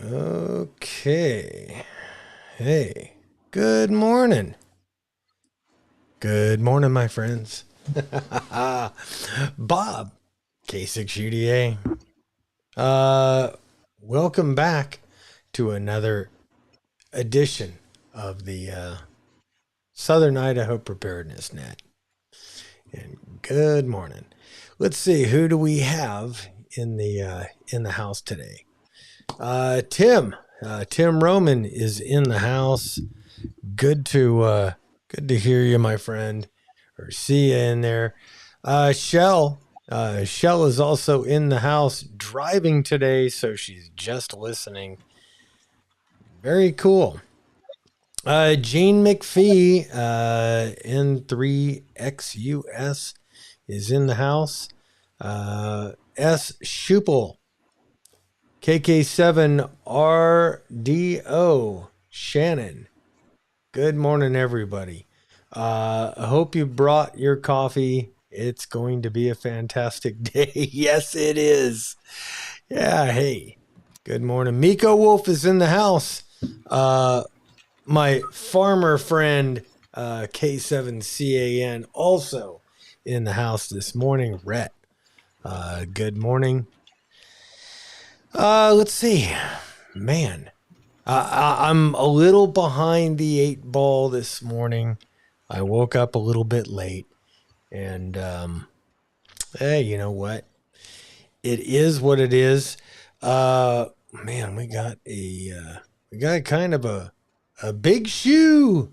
Okay. Hey, good morning. Good morning, my friends. Bob, K6UDA. Welcome back to another edition of the Southern Idaho Preparedness Net. And good morning. Let's see, who do we have in the house today? Tim. Tim Roman is in the house. Good to hear you, my friend, or see you in there. Shell is also in the house driving today, so she's just listening. Very cool. Gene McPhee, N3XUS, is in the house. S. Schupel, KK7RDO, Shannon. Good morning, everybody. I hope you brought your coffee. It's going to be a fantastic day. Yes, it is. Yeah, hey. Good morning. Miko Wolf is in the house. My farmer friend, K7CAN, also in the house this morning. Rhett, good morning. Let's see. Man, I'm a little behind the 8 ball this morning. I woke up a little bit late, and hey, you know what? It is what it is. Man, we got kind of a big shoe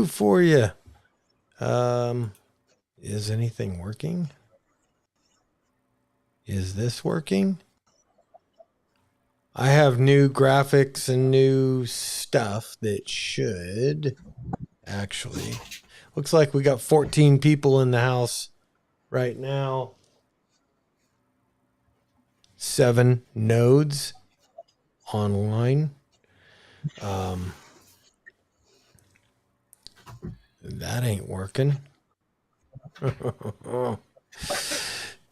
for you. Is anything working? Is this working? I have new graphics and new stuff that should actually. Looks like we got 14 people in the house right now. 7 nodes online. That ain't working.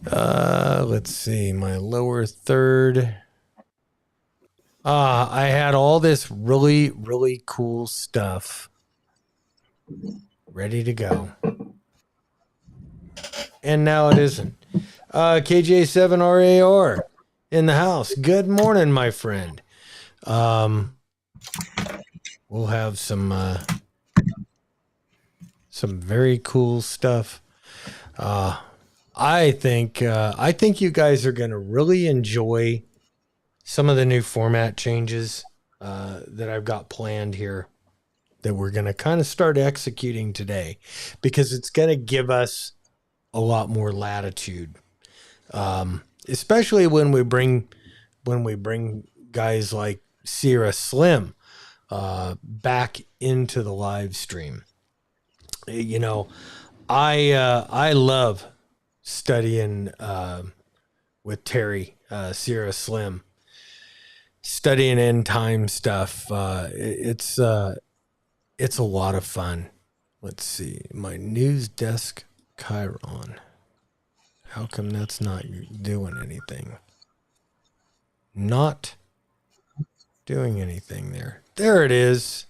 Let's see. My lower third. I had all this really, really cool stuff ready to go. And now it isn't. KJ7RAR in the house. Good morning, my friend. We'll have some very cool stuff. I think you guys are going to really enjoy some of the new format changes that I've got planned here that we're going to kind of start executing today, because it's going to give us a lot more latitude, especially when we bring guys like Sierra Slim back into the live stream. You know, I love studying with Terry, Sierra Slim, studying end time stuff. It's a lot of fun. Let's see, my news desk Chiron. How come that's not doing anything? Not doing anything there. There it is.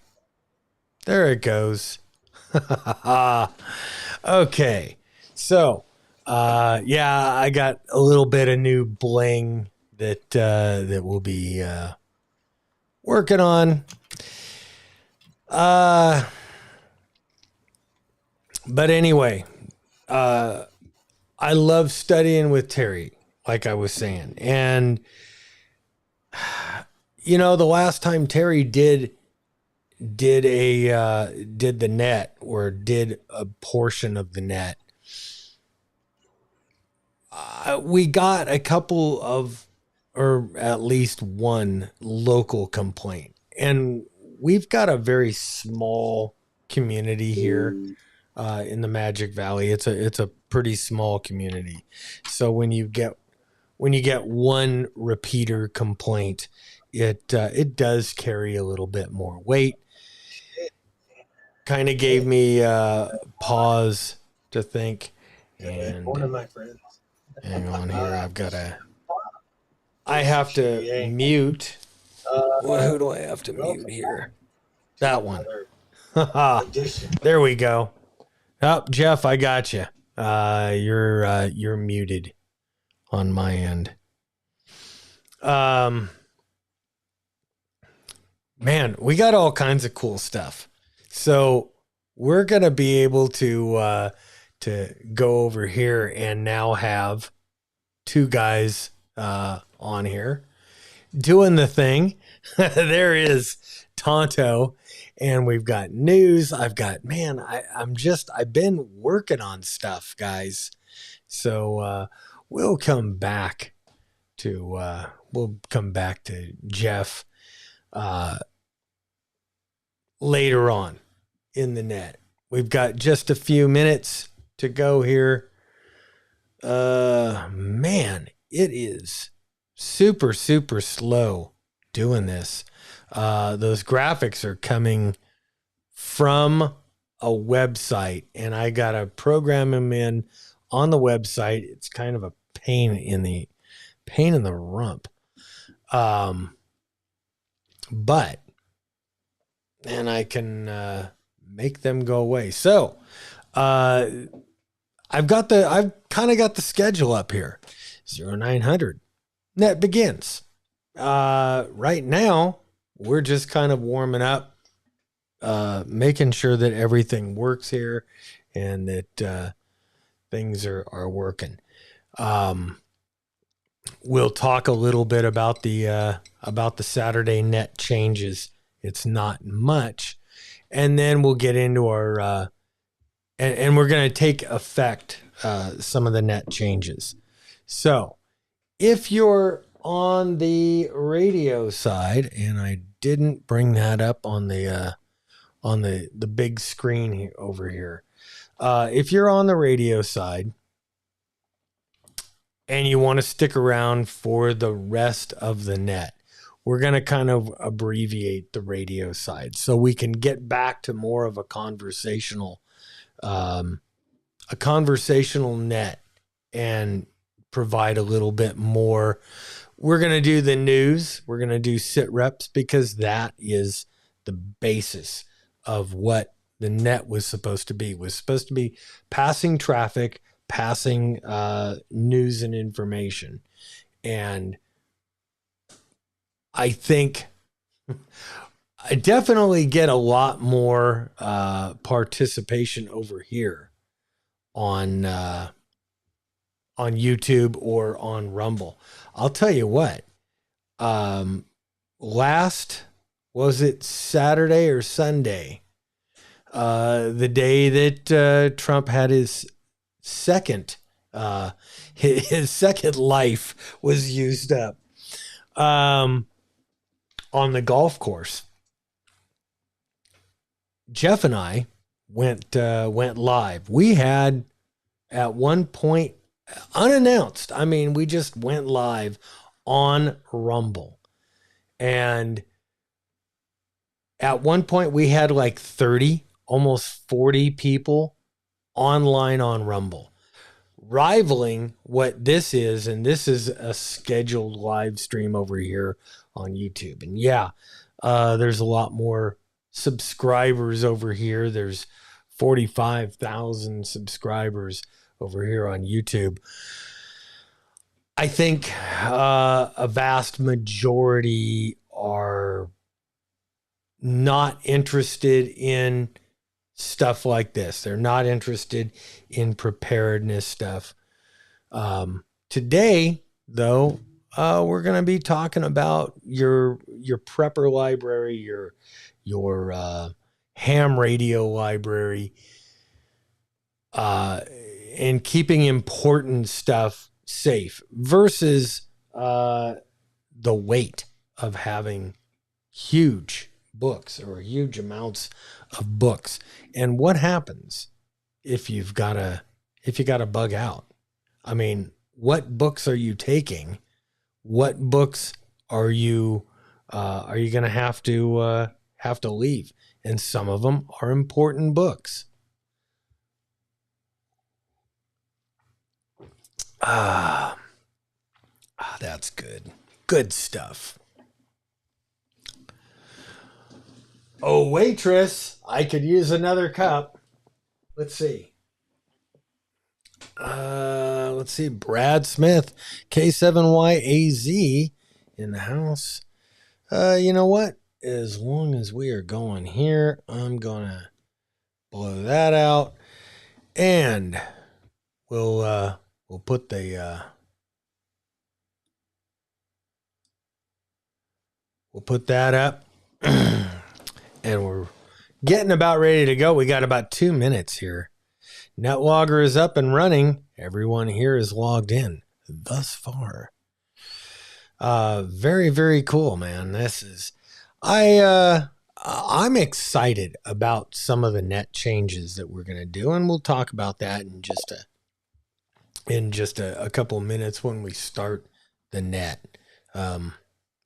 There it goes. Okay. So, yeah, I got a little bit of new bling that we'll be working on. But anyway, I love studying with Terry, like I was saying. And you know, the last time Terry did the net, or did a portion of the net, we got a couple of, or at least one local complaint, and we've got a very small community here in the Magic Valley. It's a pretty small community, so when you get one repeater complaint, it does carry a little bit more weight. Kind of gave me pause to think. And one of my friends. Hang on here, I have to mute Uh, Who do I have to mute welcome back here? to That one. another Haha. edition. There we go. Oh, Jeff, I got you. You're muted on my end. Um, man, we got all kinds of cool stuff. So we're gonna be able to go over here and now have two guys on here doing the thing. There is Tonto, and we've got news. I've been working on stuff, guys. So we'll come back to Jeff uh, later on in the net. We've got just a few minutes to go here. Man, it is super, super slow doing this. Those graphics are coming from a website, and I got to program them in on the website. It's kind of a pain in the rump. But and I can make them go away. So, uh, I've kind of got the schedule up here. 0900 net begins. Right now we're just kind of warming up, making sure that everything works here and that things are working. We'll talk a little bit about the Saturday net changes. It's not much, and then we'll get into our and we're going to take effect some of the net changes. So if you're on the radio side, and I didn't bring that up on the big screen here, over here. If you're on the radio side and you want to stick around for the rest of the net, we're going to kind of abbreviate the radio side so we can get back to more of um, a conversational net and provide a little bit more. We're going to do the news. We're going to do sit reps because that is the basis of what the net was supposed to be. It was supposed to be passing traffic, passing news and information. And I think I definitely get a lot more participation over here on YouTube or on Rumble. I'll tell you what. Last was it Saturday or Sunday? The day that Trump had second his second life was used up on the golf course. Jeff and I went live. We had at one point unannounced. I mean, we just went live on Rumble. And at one point we had like 30, almost 40 people online on Rumble, rivaling what this is. And this is a scheduled live stream over here on YouTube. And yeah, there's a lot more subscribers over here. There's 45,000 subscribers over here on YouTube. I think a vast majority are not interested in stuff like this. They're not interested in preparedness stuff. Today, though, we're going to be talking about your prepper library, your ham radio library, and keeping important stuff safe versus the weight of having huge books or huge amounts of books. And what happens if you got to bug out? I mean, what books are you taking? What books are you going to have to leave? And some of them are important books. That's good. Good stuff. Oh, waitress, I could use another cup. Let's see. Let's see. Brad Smith, K7YAZ in the house. You know what? As long as we are going here, I'm gonna blow that out, and we'll put the we'll put that up, and we're getting about ready to go. We got about 2 minutes here. NetLogger is up and running. Everyone here is logged in thus far. Very, very cool, man. This is I'm excited about some of the net changes that we're gonna do, and we'll talk about that in just a couple of minutes when we start the net.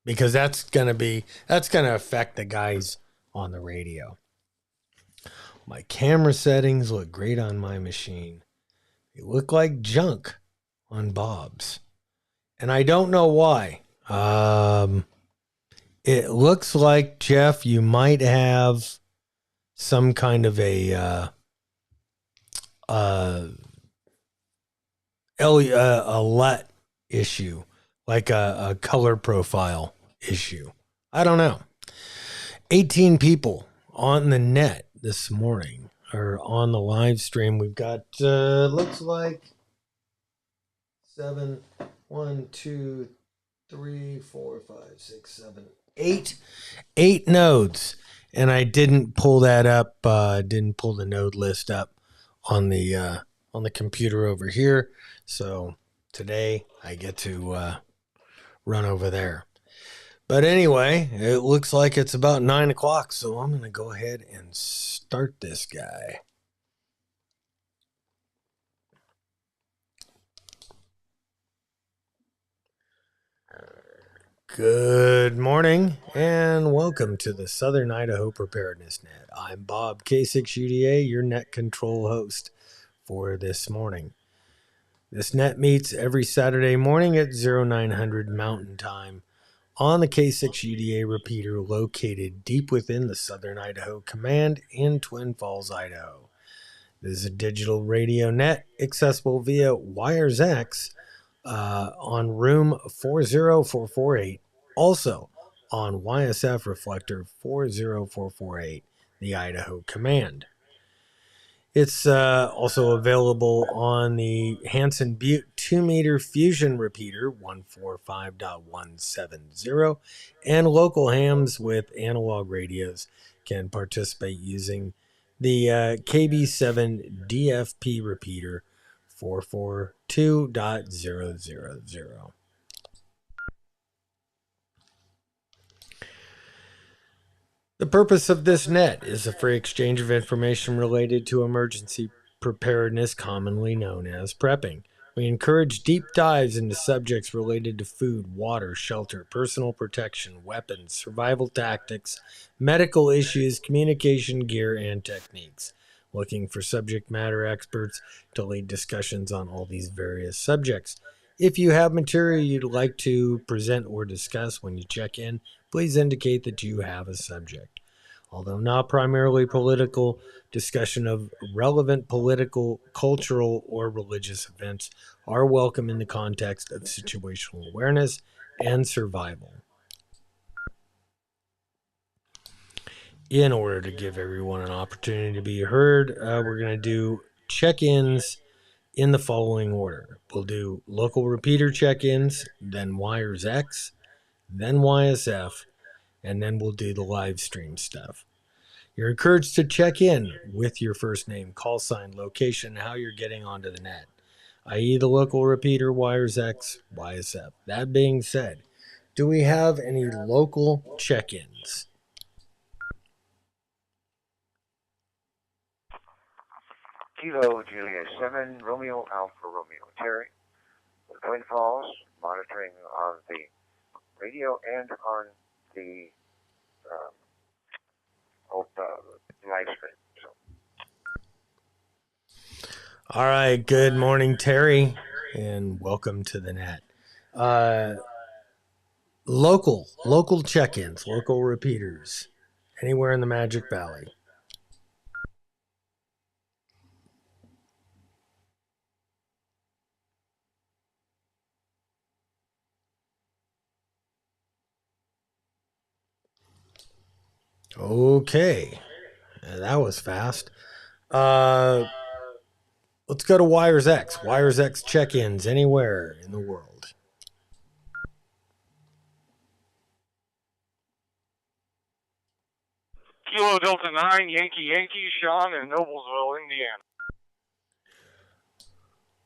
Because that's gonna affect the guys on the radio. My camera settings look great on my machine. They look like junk on Bob's. And I don't know why. It looks like, Jeff, you might have some kind of a LUT issue, like a color profile issue. I don't know. 18 people on the net this morning, or on the live stream. We've got looks like 7, 1, 2, 3, 4, 5, 6, 7, 8 nodes, and I didn't pull that up. Didn't pull the node list up on the computer over here. So today I get to run over there. But anyway, it looks like it's about 9 o'clock, so I'm going to go ahead and start this guy. Good morning and welcome to the Southern Idaho Preparedness Net. I'm Bob, K6UDA, your net control host for this morning. This net meets every Saturday morning at 0900 Mountain Time on the K6UDA repeater located deep within the Southern Idaho Command in Twin Falls, Idaho. This is a digital radio net accessible via Wires X on room 40448. Also on YSF reflector 40448, the Idaho Command. It's also available on the Hanson Butte 2-meter fusion repeater 145.170, and local hams with analog radios can participate using the KB7 DFP repeater 442.000. The purpose of this net is a free exchange of information related to emergency preparedness, commonly known as prepping. We encourage deep dives into subjects related to food, water, shelter, personal protection, weapons, survival tactics, medical issues, communication gear, and techniques. Looking for subject matter experts to lead discussions on all these various subjects. If you have material you'd like to present or discuss when you check in, please indicate that you have a subject. Although not primarily political, discussion of relevant political, cultural, or religious events are welcome in the context of situational awareness and survival. In order to give everyone an opportunity to be heard, we're going to do check-ins in the following order. We'll do local repeater check-ins, then Wires X, then YSF, and then we'll do the live stream stuff. You're encouraged to check in with your first name, call sign, location, how you're getting onto the net, i.e. the local repeater, Wires X, YSF. That being said, do we have any local check-ins? Kilo Juliet 7, Romeo Alpha Romeo Terry, Twin Falls, monitoring on the radio and on the live stream. All right, good morning, Terry, and welcome to the net. Local check-ins, local repeaters. anywhere in the Magic Valley. Okay, that was fast. Let's go to Wires X. Wires X check-ins anywhere in the world. Kilo Delta 9, Yankee, Sean in Noblesville, Indiana.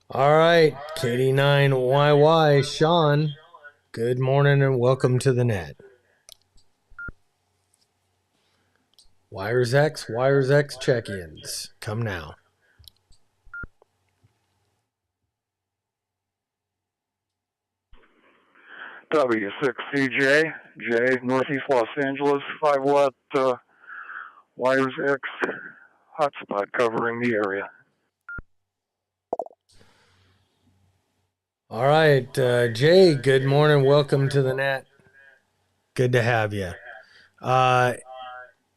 All right, KD9YY, Sean, good morning and welcome to the net. Wires X check-ins. Come now. W6CJ, J, Northeast Los Angeles, 5 watt Wires X hotspot covering the area. All right, Jay, good morning. Welcome to the net. Good to have you.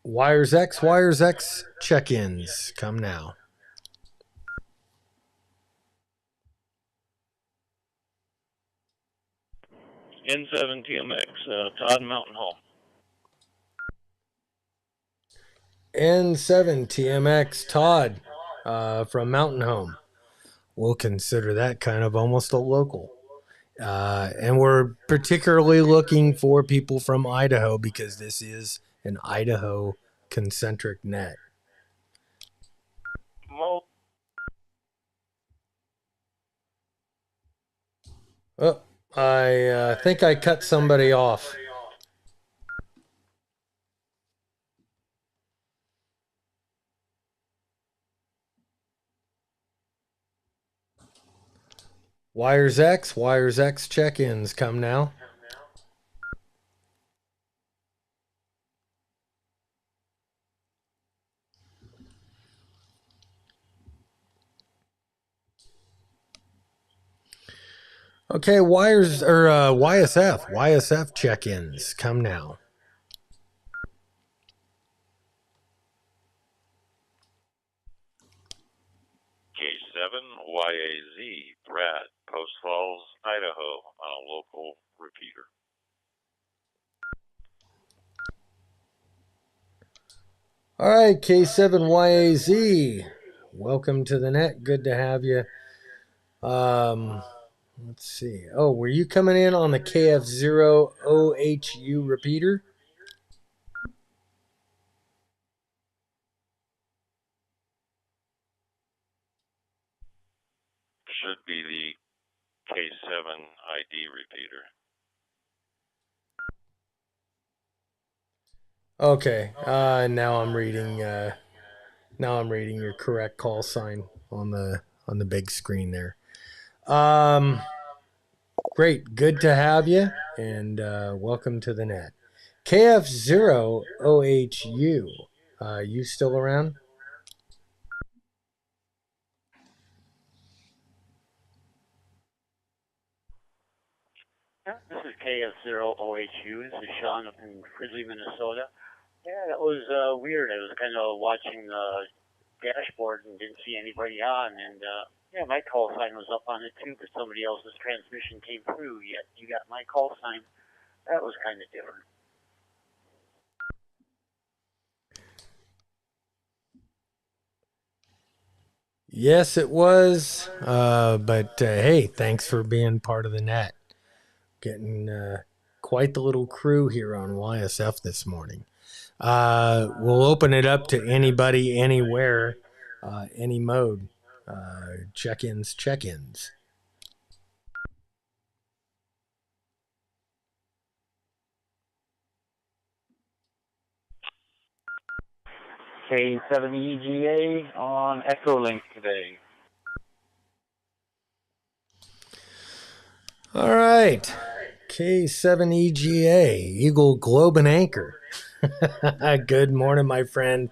Wires X check-ins. Come now. N7TMX, Todd Mountain Home. N7TMX, Todd, from Mountain Home. We'll consider that kind of almost a local. And we're particularly looking for people from Idaho because this is an Idaho concentric net. Oh, I think I cut somebody off. Wires X check-ins. Come now. Okay, YSF check-ins. Come now. K7YAZ, Brad, Post Falls, Idaho, on a local repeater. All right, K7YAZ. Welcome to the net. Good to have you. Let's see. Oh, were you coming in on the KF0OHU repeater? Should be the K7 ID repeater. Okay. Now I'm reading. Now I'm reading your correct call sign on the big screen there. Great. Good to have you, and welcome to the net. KF0OHU. You still around? Yeah, this is KF0OHU. This is Sean up in Fridley, Minnesota. Yeah, that was weird. I was kind of watching the dashboard and didn't see anybody on, and yeah, my call sign was up on it too, but somebody else's transmission came through, yet you got my call sign. That was kind of different. Yes, it was. But hey, thanks for being part of the net. Getting quite the little crew here on YSF this morning. We'll open it up to anybody, anywhere, any mode. Check-ins. K7EGA on Echolink today. All right. K7EGA, Eagle Globe and Anchor. Good morning, my friend.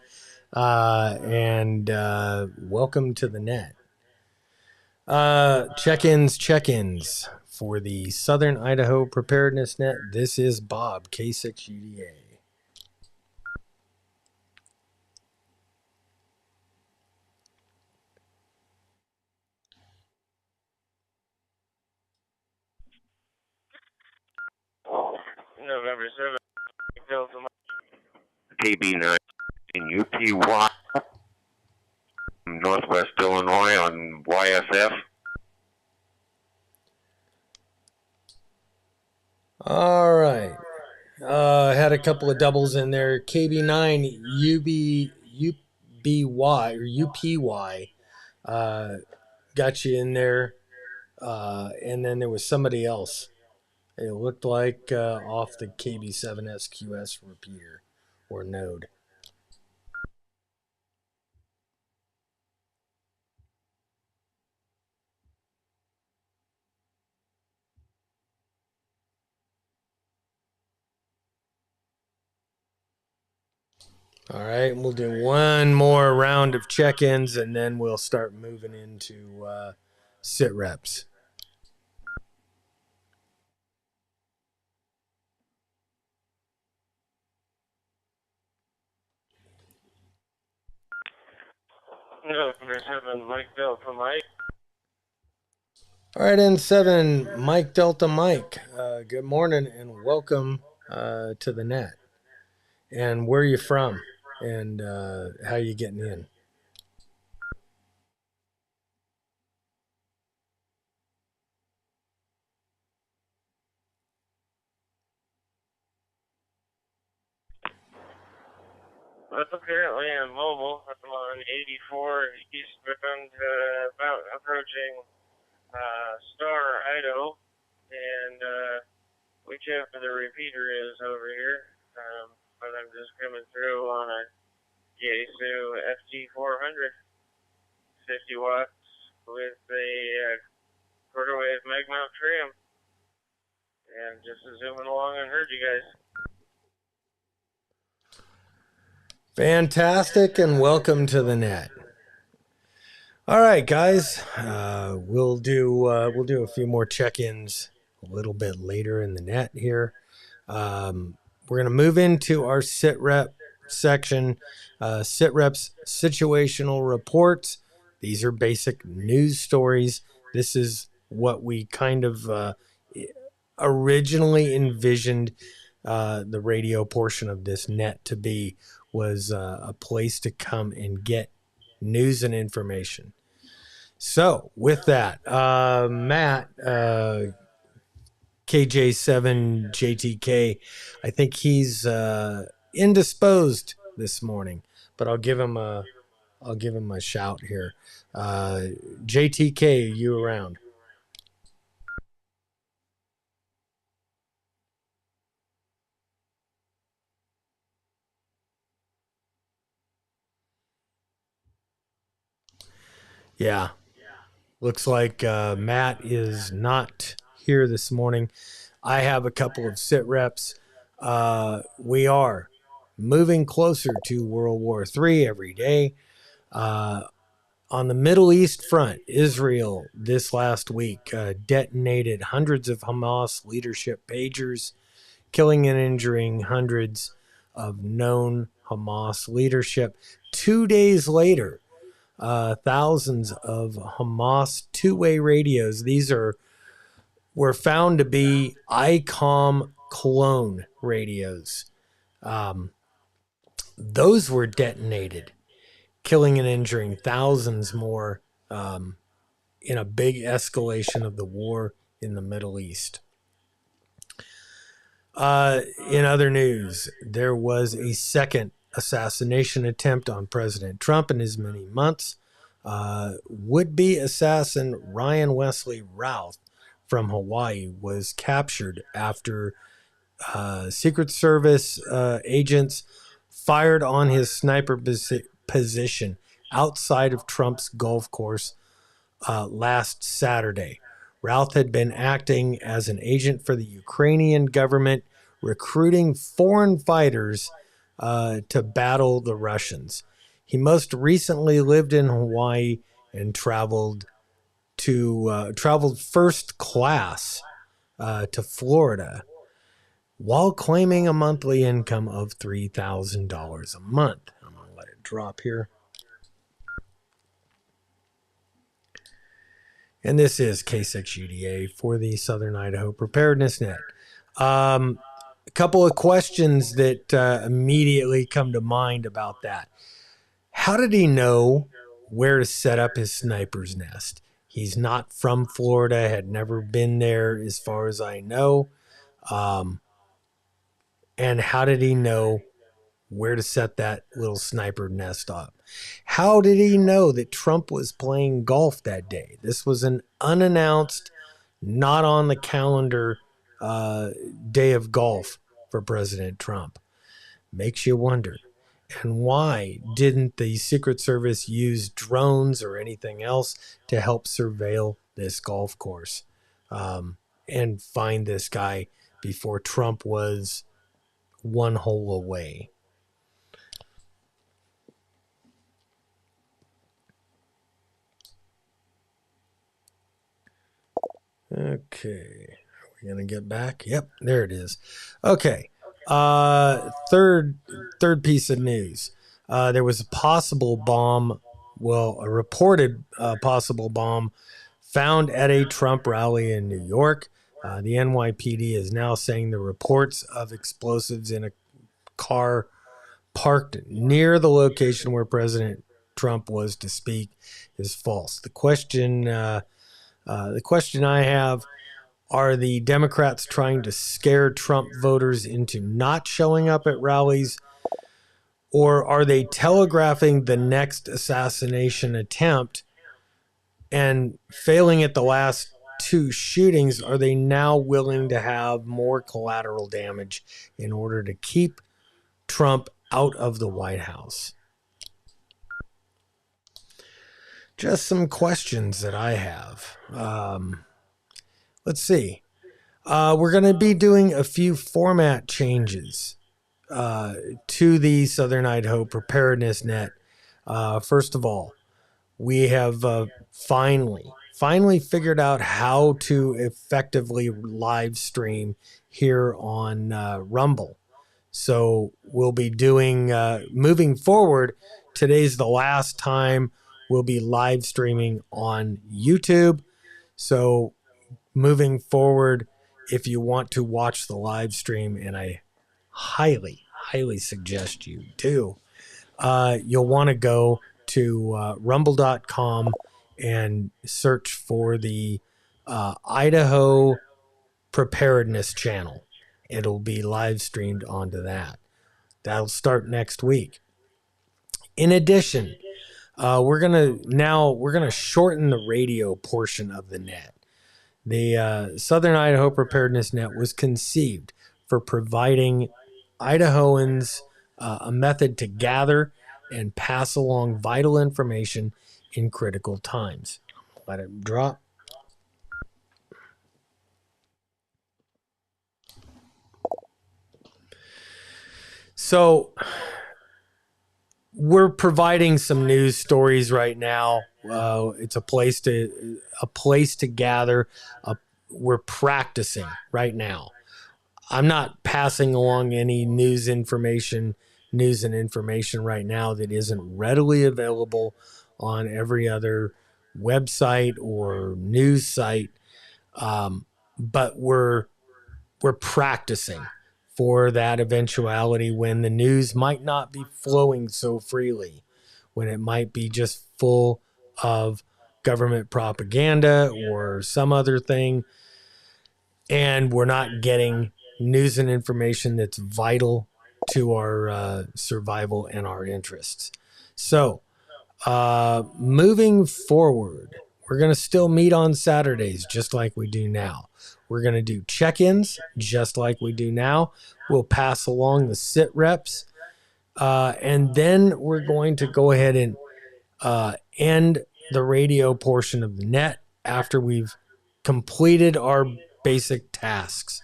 And welcome to the net. Check-ins for the Southern Idaho Preparedness Net. This is Bob, K6UDA. November 7th, Delta KB9 in UPY, Northwest Illinois on YSF. All right. Had a couple of doubles in there. KB9 UBY or UPY got you in there. And then there was somebody else. It looked like off the KB7SQS repeater or node. All right, we'll do one more round of check-ins, and then we'll start moving into sit reps. November 7th, Mike Delta Mike. All right, N7, Mike Delta Mike. Good morning and welcome to the net. And where are you from? And how you getting in? Well, apparently I'm mobile. I'm on 84 eastbound, about approaching Star, Idaho, and whichever the repeater is over here. But I'm just coming through on a Yaesu FT400, 50 watts with a quarter wave mag mount trim, and just zooming along and heard you guys. Fantastic, and welcome to the net. All right, guys, we'll do a few more check-ins a little bit later in the net here. We're going to move into our sit rep section. Sit reps situational reports. These are basic news stories. This is what we kind of originally envisioned the radio portion of this net to be, was a place to come and get news and information. So with that, Matt, KJ7JTK, I think he's indisposed this morning, but I'll give him a shout here. JTK, you around? Yeah. Looks like Matt is not here this morning. I have a couple of sit reps. We are moving closer to World War III every day. On the Middle East front, Israel this last week detonated hundreds of Hamas leadership pagers, killing and injuring hundreds of known Hamas leadership. 2 days later, thousands of Hamas two-way radios. These were found to be ICOM clone radios. Those were detonated, killing and injuring thousands more in a big escalation of the war in the Middle East. In other news, there was a second assassination attempt on President Trump in as many months. Would-be assassin Ryan Wesley Routh from Hawaii was captured after Secret Service agents fired on his sniper position outside of Trump's golf course last Saturday. Routh had been acting as an agent for the Ukrainian government, recruiting foreign fighters to battle the Russians. He most recently lived in Hawaii and traveled first class to Florida while claiming a monthly income of $3,000 a month. I'm going to let it drop here. And this is K6UDA for the Southern Idaho Preparedness Net. couple of questions that immediately come to mind about that. How did he know where to set up his sniper's nest? He's not from Florida, had never been there as far as I know. And how did he know where to set that little sniper nest up? How did he know that Trump was playing golf that day? This was an unannounced, not on the calendar day of golf for President Trump. Makes you wonder. And why didn't the Secret Service use drones or anything else to help surveil this golf course and find this guy before Trump was one hole away? Okay, are we gonna get back? Yep, there it is. Okay, third piece of news. There was a possible bomb, well, a reported possible bomb found at a Trump rally in New York. The NYPD is now saying the reports of explosives in a car parked near the location where President Trump was to speak is false. The question I have: are the Democrats trying to scare Trump voters into not showing up at rallies, or are they telegraphing the next assassination attempt? And failing at the last two shootings, are they now willing to have more collateral damage in order to keep Trump out of the White House? Just some questions that I have. Let's see. We're going to be doing a few format changes to the Southern Idaho Preparedness Net. First of all, we have finally figured out how to effectively live stream here on Rumble. So we'll be doing, moving forward, today's the last time we'll be live streaming on YouTube. So moving forward, if you want to watch the live stream, and I highly suggest you do, you'll want to go to rumble.com and search for the Idaho Preparedness channel. It'll be live streamed onto that. That'll start next week. In addition, we're gonna shorten the radio portion of the net. The Southern Idaho Preparedness Net was conceived for providing Idahoans a method to gather and pass along vital information in critical times. Let it drop. So we're providing some news stories right now. It's a place to gather. We're practicing right now. I'm not passing along any news and information right now that isn't readily available on every other website or news site. But we're practicing for that eventuality when the news might not be flowing so freely, when it might be just full of government propaganda or some other thing, and we're not getting news and information that's vital to our survival and our interests. So, moving forward, we're going to still meet on Saturdays just like we do now. We're going to do check-ins just like we do now. We'll pass along the sit reps. And then we're going to go ahead and end the radio portion of the net after we've completed our basic tasks.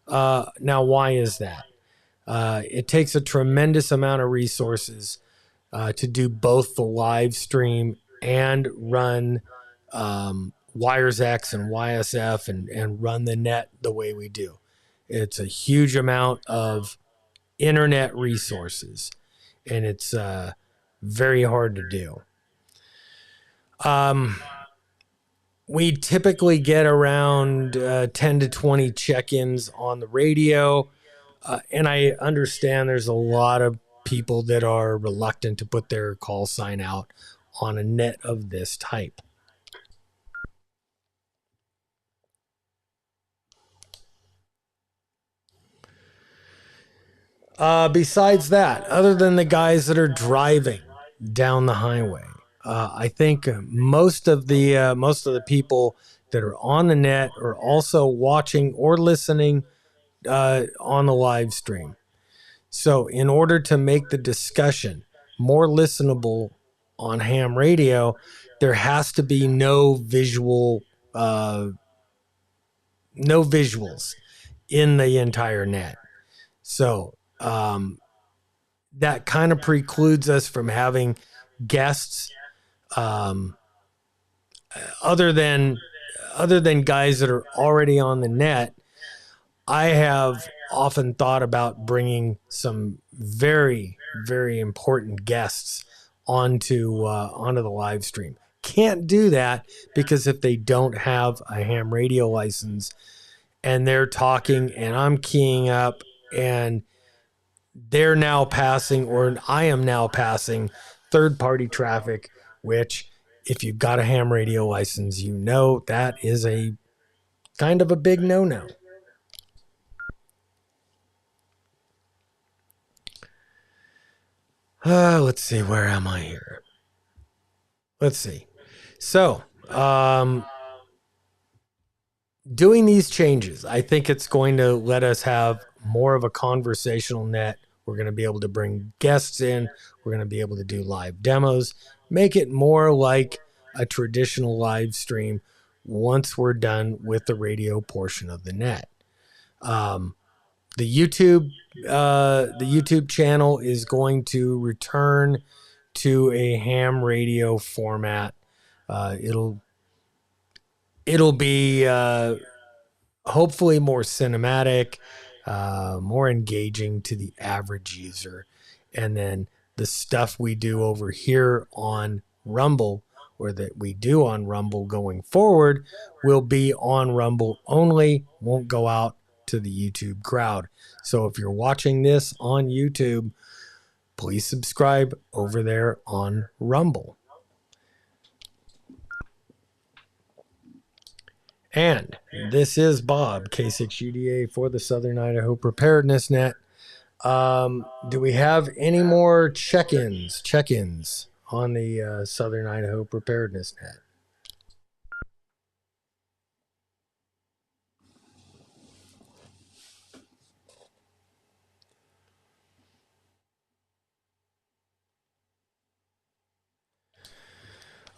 Now, why is that? It takes a tremendous amount of resources to do both the live stream and run WiresX and YSF and run the net the way we do. It's a huge amount of internet resources, and it's very hard to do. We typically get around 10 to 20 check-ins on the radio. And I understand there's a lot of people that are reluctant to put their call sign out on a net of this type. Besides that, other than the guys that are driving down the highway, I think most of the people that are on the net are also watching or listening on the live stream. So, in order to make the discussion more listenable on ham radio, there has to be no visuals in the entire net. So, that kind of precludes us from having guests um, other than guys that are already on the net. I have often thought about bringing some very, very important guests onto the live stream. Can't do that because if they don't have a ham radio license and they're talking and I'm keying up and they're now passing, or I am now passing third party traffic, which if you've got a ham radio license, you know that is a kind of a big no-no. Let's see, where am I here? Let's see. So, doing these changes, I think it's going to let us have more of a conversational net. We're going to be able to bring guests in. We're going to be able to do live demos, make it more like a traditional live stream once we're done with the radio portion of the net. The YouTube channel is going to return to a ham radio format. It'll be hopefully more cinematic, more engaging to the average user. And then the stuff we do over here on Rumble, or that we do on Rumble going forward, will be on Rumble only, won't go out to the YouTube crowd. So if you're watching this on YouTube, please subscribe over there on Rumble. And this is Bob, K6UDA for the Southern Idaho Preparedness Net. Do we have any more check-ins on the Southern Idaho Preparedness Net?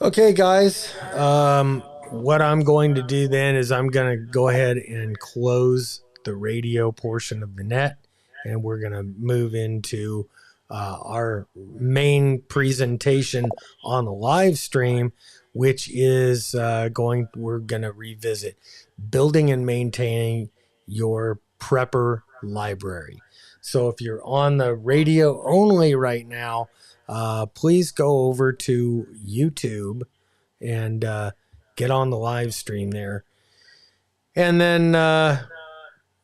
Okay, guys. What I'm going to do then is I'm going to go ahead and close the radio portion of the net, and we're going to move into our main presentation on the live stream, which is we're going to revisit building and maintaining your prepper library. So if you're on the radio only right now, please go over to YouTube and get on the live stream there, and then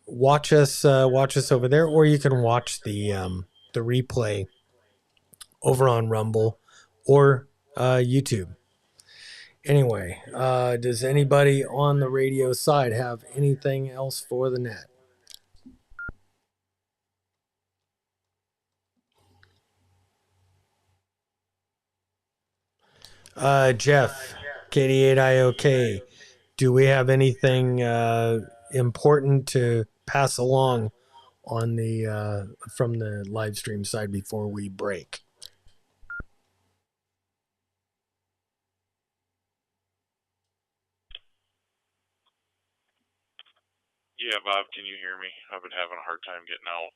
watch us over there, or you can watch the replay over on Rumble or YouTube. Anyway, does anybody on the radio side have anything else for the net? Jeff, KD8IOK, do we have anything important to pass along on the from the live stream side before we break? Yeah, Bob, can you hear me? I've been having a hard time getting out.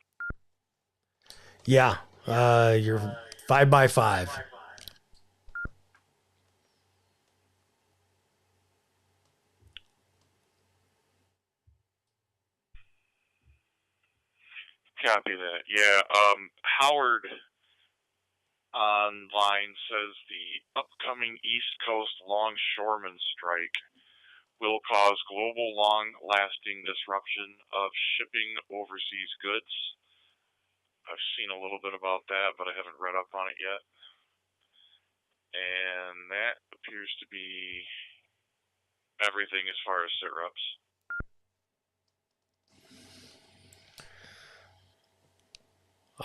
Yeah, you're 5x5. Copy that. Yeah, Howard online says the upcoming East Coast longshoreman strike will cause global long-lasting disruption of shipping overseas goods. I've seen a little bit about that, but I haven't read up on it yet. And that appears to be everything as far as sit-reps.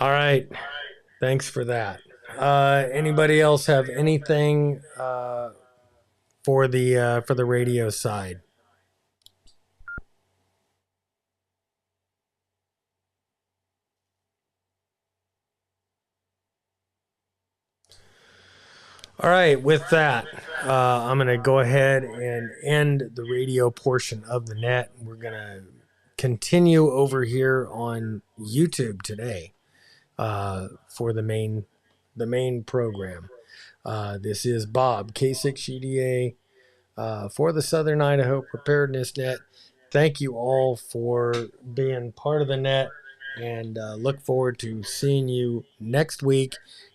All right. Thanks for that. Anybody else have anything for the radio side? All right, with that, I'm going to go ahead and end the radio portion of the net. We're going to continue over here on YouTube today for the main program. This is Bob, K6GDA, for the Southern Idaho Preparedness Net. Thank you all for being part of the net, and look forward to seeing you next week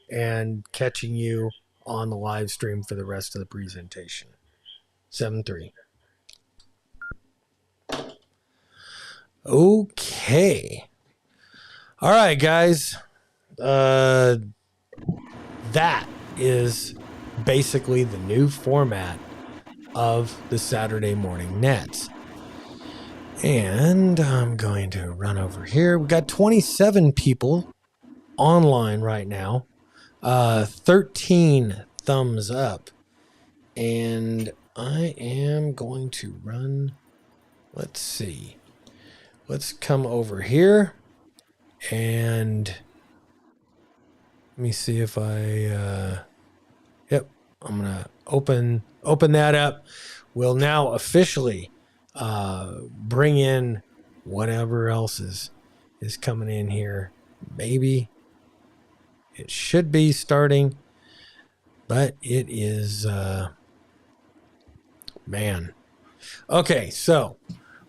and catching you on the live stream for the rest of the presentation. 7-3. Okay. All right, guys. That is basically the new format of the Saturday morning nets. And I'm going to run over here. We've got 27 people online right now. 13 thumbs up. And I am going to run. Let's see. Let's come over here. And let me see if I... Yep. I'm going to open that up. We'll now officially bring in whatever else is coming in here. Maybe it should be starting, but it is, man. Okay, so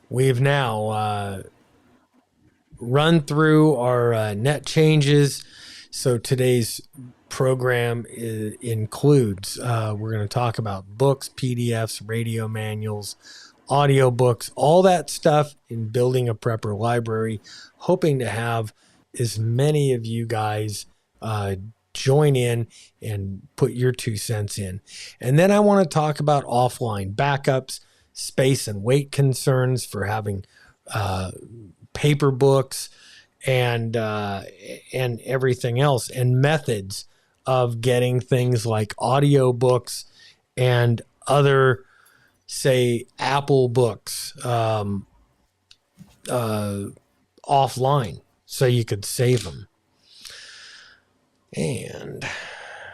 we've now run through our net changes. So today's program includes, we're going to talk about books, PDFs, radio manuals, audiobooks, all that stuff in building a prepper library, hoping to have as many of you guys join in and put your 2 cents in. And then I want to talk about offline backups, space and weight concerns for having paper books and everything else, and methods of getting things like audiobooks and other, say, Apple books offline so you could save them. And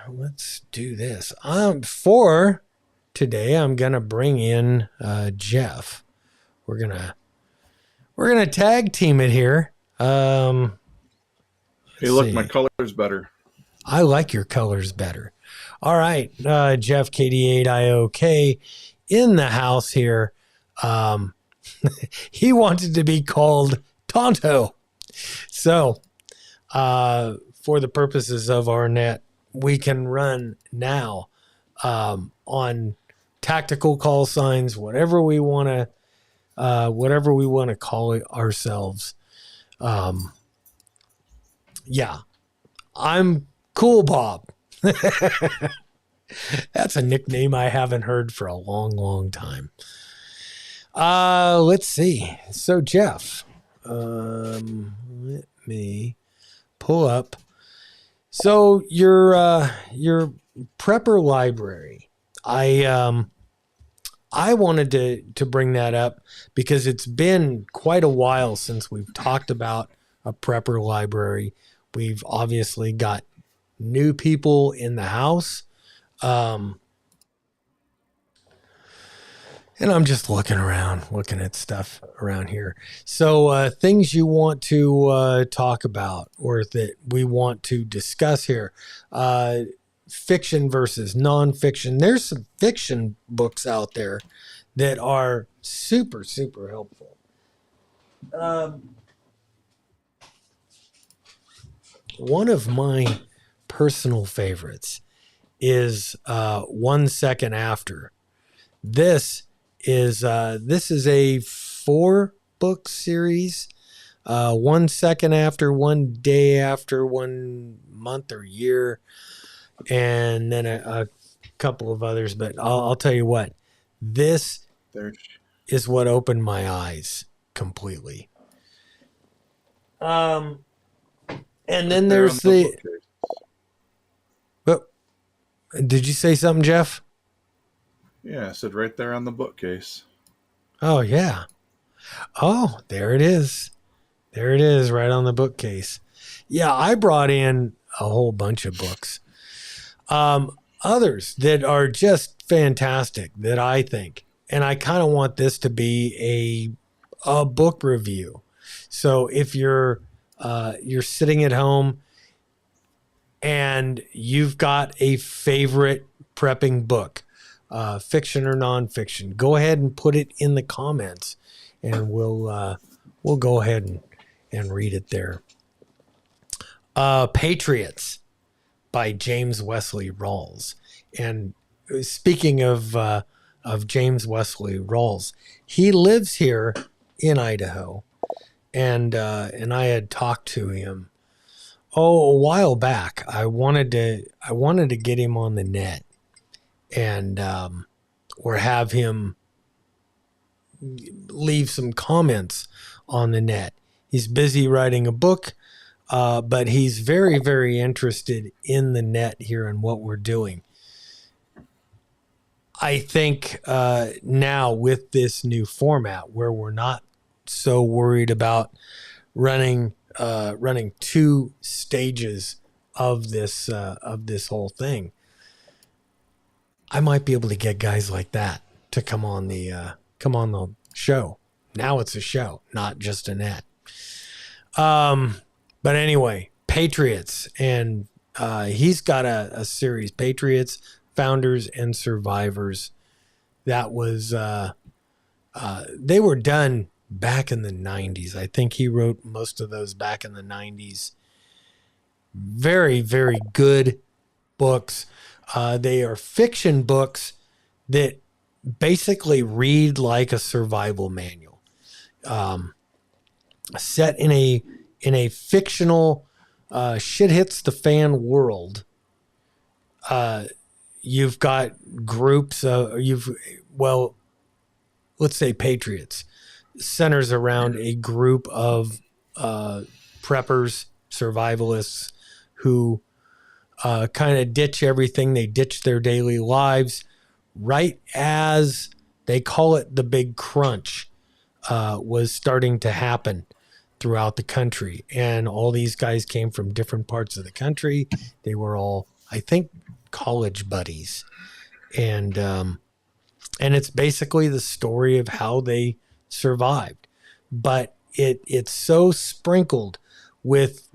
let's do this. For today, I'm gonna bring in Jeff. We're gonna tag team it here. Hey, look, my color's better. I like your colors better. All right, Jeff, KD8IOK in the house here. He wanted to be called Tonto. So, for the purposes of our net, we can run now on tactical call signs, whatever we want to call it ourselves. Yeah, I'm Cool Bob. That's a nickname I haven't heard for a long, long time. Let's see. So, Jeff, let me pull up. So your prepper library, I wanted to bring that up because it's been quite a while since we've talked about a prepper library. We've obviously got new people in the house. And I'm just looking at stuff around here. So things you want to talk about or that we want to discuss here. Fiction versus nonfiction. There's some fiction books out there that are super, super helpful. One of my personal favorites is 1 Second After. This is this is a 4-book series. 1 second after, 1 day after, 1 month or year, and then a couple of others. But I'll tell you what, this is what opened my eyes completely. And then there's the. Oh, did you say something, Jeff? Yeah, I said right there on the bookcase. Oh yeah. Oh, there it is. There it is, right on the bookcase. Yeah, I brought in a whole bunch of books. Others that are just fantastic that I think, and I kind of want this to be a book review. So if you're sitting at home and you've got a favorite prepping book, fiction or nonfiction, go ahead and put it in the comments, and we'll go ahead and read it there. Patriots by James Wesley Rawls. And speaking of James Wesley Rawls, he lives here in Idaho, and I had talked to him a while back. I wanted to get him on the net and or have him leave some comments on the net. He's busy writing a book, but he's very, very interested in the net here and what we're doing. I think now with this new format where we're not so worried about running 2 stages of this whole thing, I might be able to get guys like that to come on the show. Now it's a show, not just a net. But anyway, Patriots, and he's got a series, Patriots, Founders, and Survivors. That was they were done back in the 90s. I think he wrote most of those back in the 90s. Very, very good books. They are fiction books that basically read like a survival manual. Set in a fictional shit hits the fan world. You've got groups let's say Patriots centers around a group of preppers, survivalists who kind of ditch everything. They ditch their daily lives right as they call it the big crunch was starting to happen throughout the country. And all these guys came from different parts of the country. They were all, I think, college buddies. And it's basically the story of how they survived. But it's so sprinkled with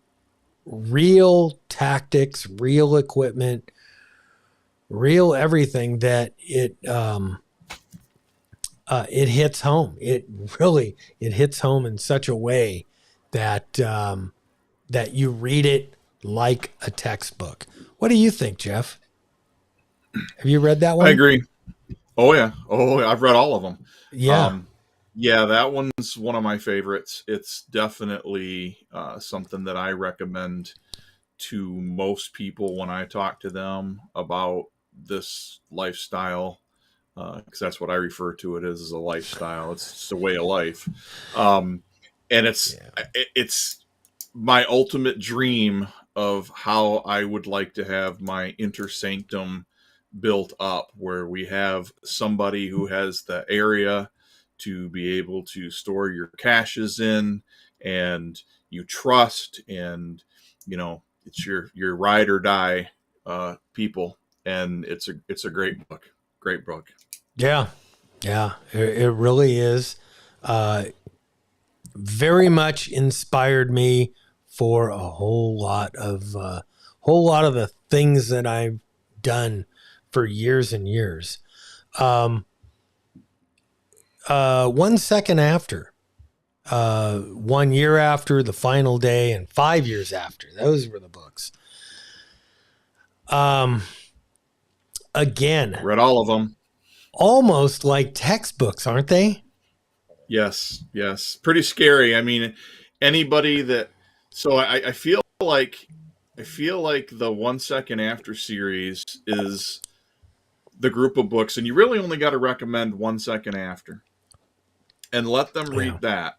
real tactics, real equipment, real everything that it hits home. It hits home in such a way that that you read it like a textbook. What do you think, Jeff? Have you read that one? I agree. Oh yeah. I've read all of them. Yeah. Yeah, that one's one of my favorites. It's definitely something that I recommend to most people when I talk to them about this lifestyle, because that's what I refer to it as a lifestyle. It's just a way of life, and it's my ultimate dream of how I would like to have my inner sanctum built up, where we have somebody who has the area to be able to store your caches in, and you trust, and it's your ride or die people, and it's a great book. Yeah, it really is. Very much inspired me for a whole lot of the things that I've done for years and years. 1 second after, 1 year after, The Final Day, and 5 years after. Those were the books. Again, read all of them. almost like textbooks, aren't they? Yes, yes, pretty scary. I mean, anybody that so I feel like the 1 Second After series is the group of books, and you really only got to recommend 1 Second After, and let them Yeah. read that,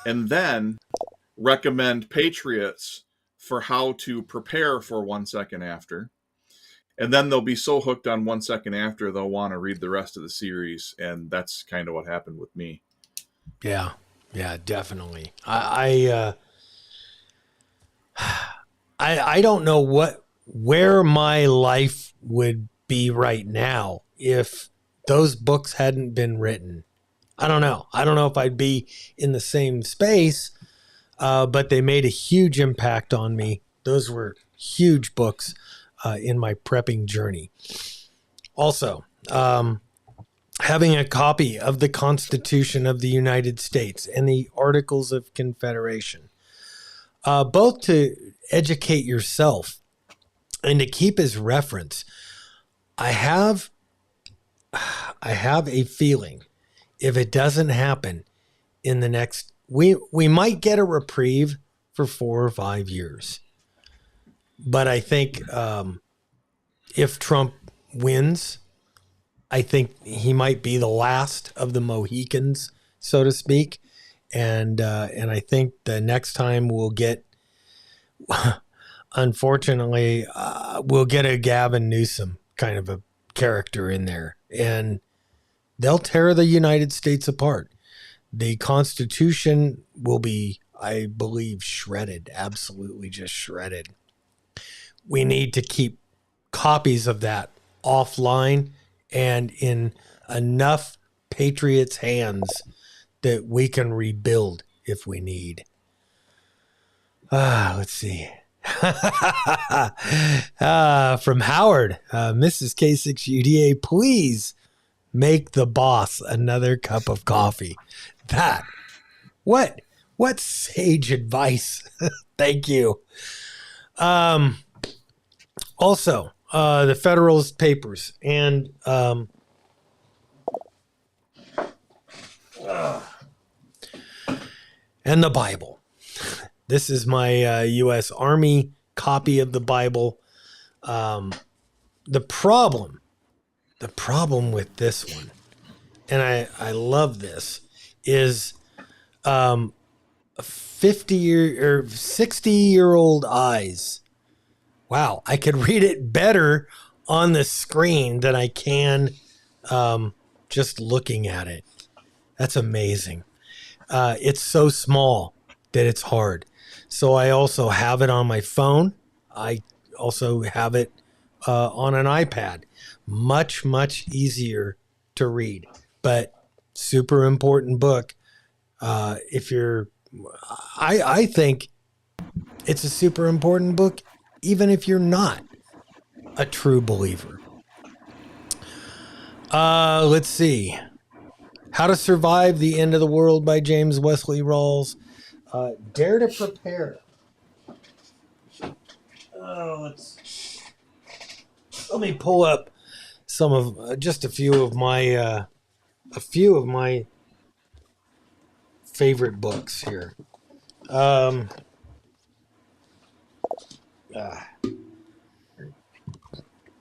and then recommend Patriots for how to prepare for 1 Second After, and then they'll be so hooked on 1 Second After they'll want to read the rest of the series, and that's kind of what happened with me. Yeah. Yeah, definitely. I don't know where my life would be right now if those books hadn't been written. I don't know. I don't know if I'd be in the same space, but they made a huge impact on me. Those were huge books in my prepping journey. Also, having a copy of the Constitution of the United States and the Articles of Confederation, both to educate yourself and to keep as reference. I have a feeling if it doesn't happen in the next, we might get a reprieve for 4 or 5 years. But I think if Trump wins, I think he might be the last of the Mohicans, so to speak. And I think the next time we'll get, unfortunately, we'll get a Gavin Newsom kind of a character in there, and they'll tear the United States apart. The Constitution will be, I believe, shredded, absolutely just shredded. We need to keep copies of that offline and in enough patriots' hands that we can rebuild if we need. Let's see. From Howard, Mrs. K6UDA, please make the boss another cup of coffee. That, what sage advice. Thank you. Also, the Federalist Papers and the Bible. This is my U.S. Army copy of the Bible. The problem with this one, and I love this, is 50 or 60-year-old eyes. Wow, I could read it better on the screen than I can just looking at it. That's amazing. It's so small that it's hard. So I also have it on my phone. I also have it on an iPad. Much, much easier to read, but super important book. I think it's a super important book, even if you're not a true believer. Let's see. How to Survive the End of the World by James Wesley Rawls. Dare to Prepare. Let me pull up some of just a few of my favorite books here.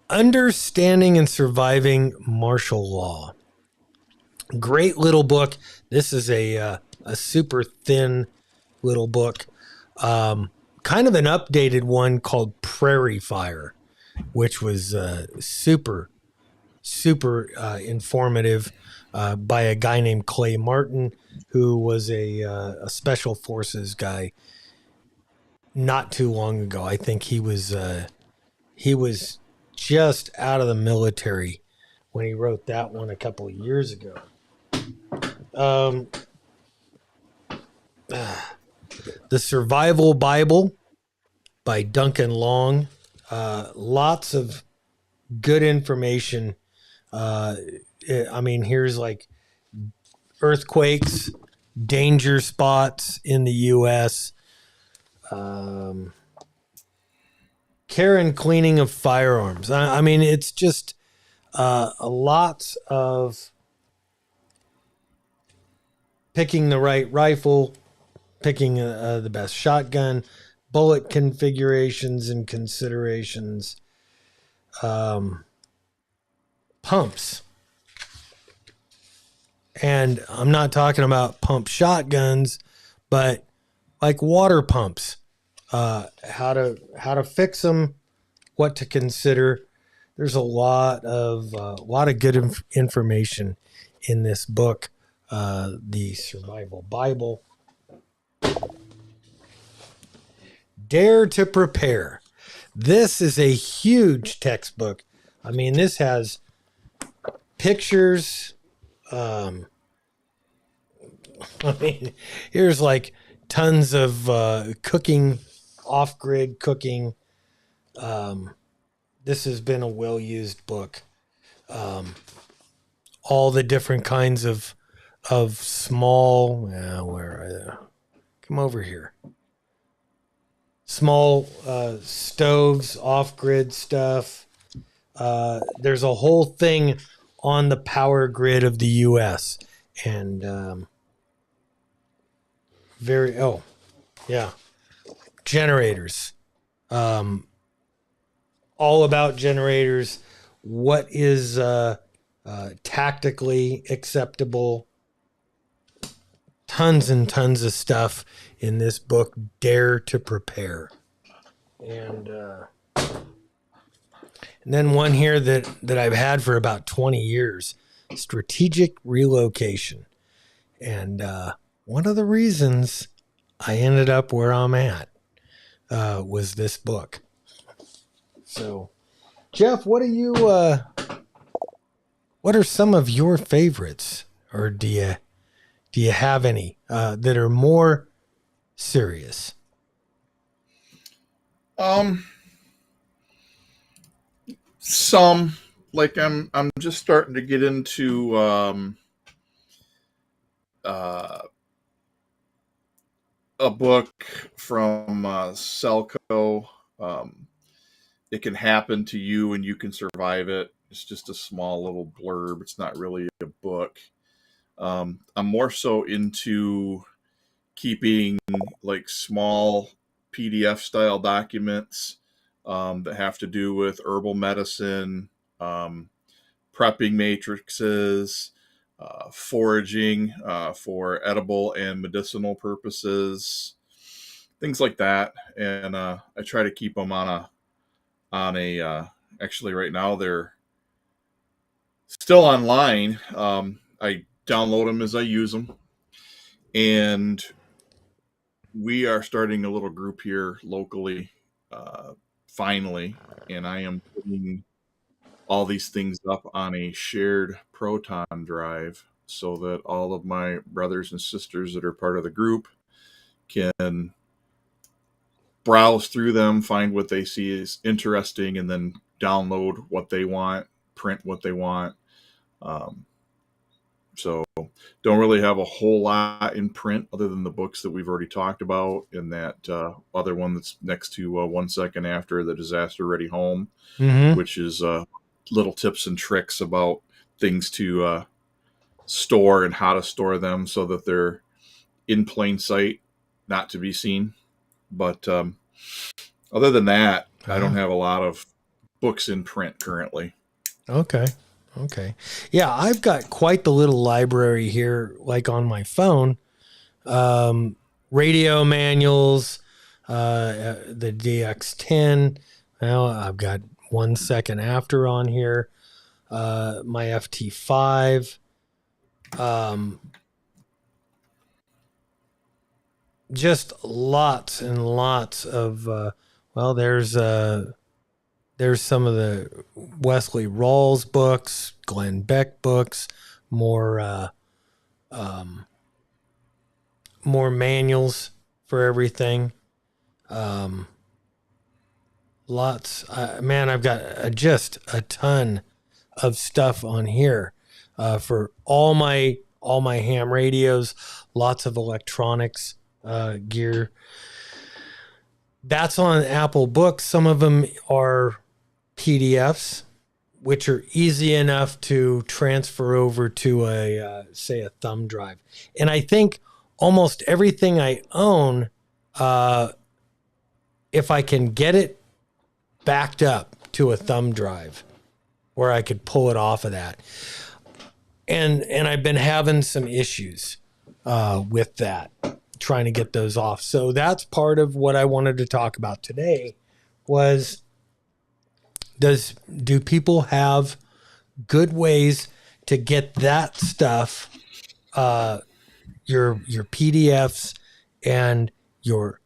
Understanding and Surviving Martial Law. Great little book. This is a super thin little book. Kind of an updated one called Prairie Fire, which was super informative by a guy named Clay Martin, who was a special forces guy not too long ago. I think he was just out of the military when he wrote that one a couple of years ago. The Survival Bible by Duncan Long. Lots of good information. Here's like earthquakes, danger spots in the U.S., care and cleaning of firearms. It's just Lots of picking the right rifle, picking the best shotgun, bullet configurations and considerations, pumps. And I'm not talking about pump shotguns, but like water pumps, how to fix them, what to consider. There's a lot of good information in this book, the Survival Bible. Dare to Prepare. This is a huge textbook. I mean, this has pictures. I mean, here's like tons of cooking, off-grid cooking. This has been a well-used book. All the different kinds of small. Come over here. Small stoves, off-grid stuff. There's a whole thing on the power grid of the U.S. and generators. All about generators. What is tactically acceptable? Tons and tons of stuff in this book, Dare to Prepare. And then one here that I've had for about 20 years, Strategic Relocation. And one of the reasons I ended up where I'm at was this book. So, Jeff, what are some of your favorites? Or do you have any that are more serious? Some, like I'm just starting to get into a book from Selco. It Can Happen to You and You Can Survive It. It's just a small little blurb. It's not really a book. I'm more so into keeping like small PDF style documents that have to do with herbal medicine, prepping matrices, foraging for edible and medicinal purposes, things like that. And I try to keep them on a actually right now they're still online. I download them as I use them. And we are starting a little group here locally, finally, and I am putting all these things up on a shared Proton drive so that all of my brothers and sisters that are part of the group can browse through them, find what they see is interesting, and then download what they want, print what they want. So don't really have a whole lot in print other than the books that we've already talked about and that other one that's next to 1 second after the disaster ready home, which is little tips and tricks about things to store and how to store them so that they're in plain sight, not to be seen. But other than that, I don't have a lot of books in print currently. Okay. Yeah, I've got quite the little library here, like on my phone. Radio manuals, the DX10. Well, I've got 1 second after on here. My FT5. Just lots and lots of, there's some of the Wesley Rawls books, Glenn Beck books, more manuals for everything. Lots, man, I've got just a ton of stuff on here for all my ham radios, lots of electronics gear. That's on Apple Books. Some of them are PDFs, which are easy enough to transfer over to a say a thumb drive. And I think almost everything I own, if I can get it backed up to a thumb drive where I could pull it off of that. And I've been having some issues with that, trying to get those off. So that's part of what I wanted to talk about today was do people have good ways to get that stuff, your PDFs and your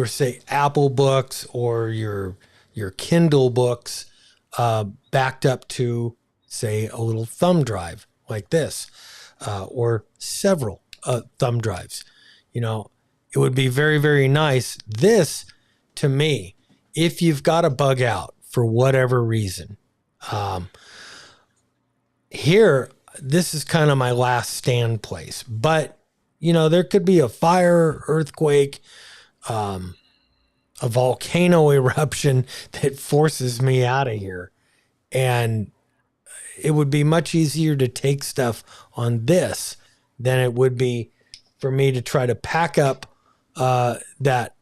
say Apple books or your Kindle books backed up to say a little thumb drive like this, or several thumb drives. You know, it would be very, very nice. This, to me, if you've got a bug out for whatever reason, here, this is kind of my last stand place. But, you know, there could be a fire, earthquake, a volcano eruption that forces me out of here. And it would be much easier to take stuff on this than it would be for me to try to pack up that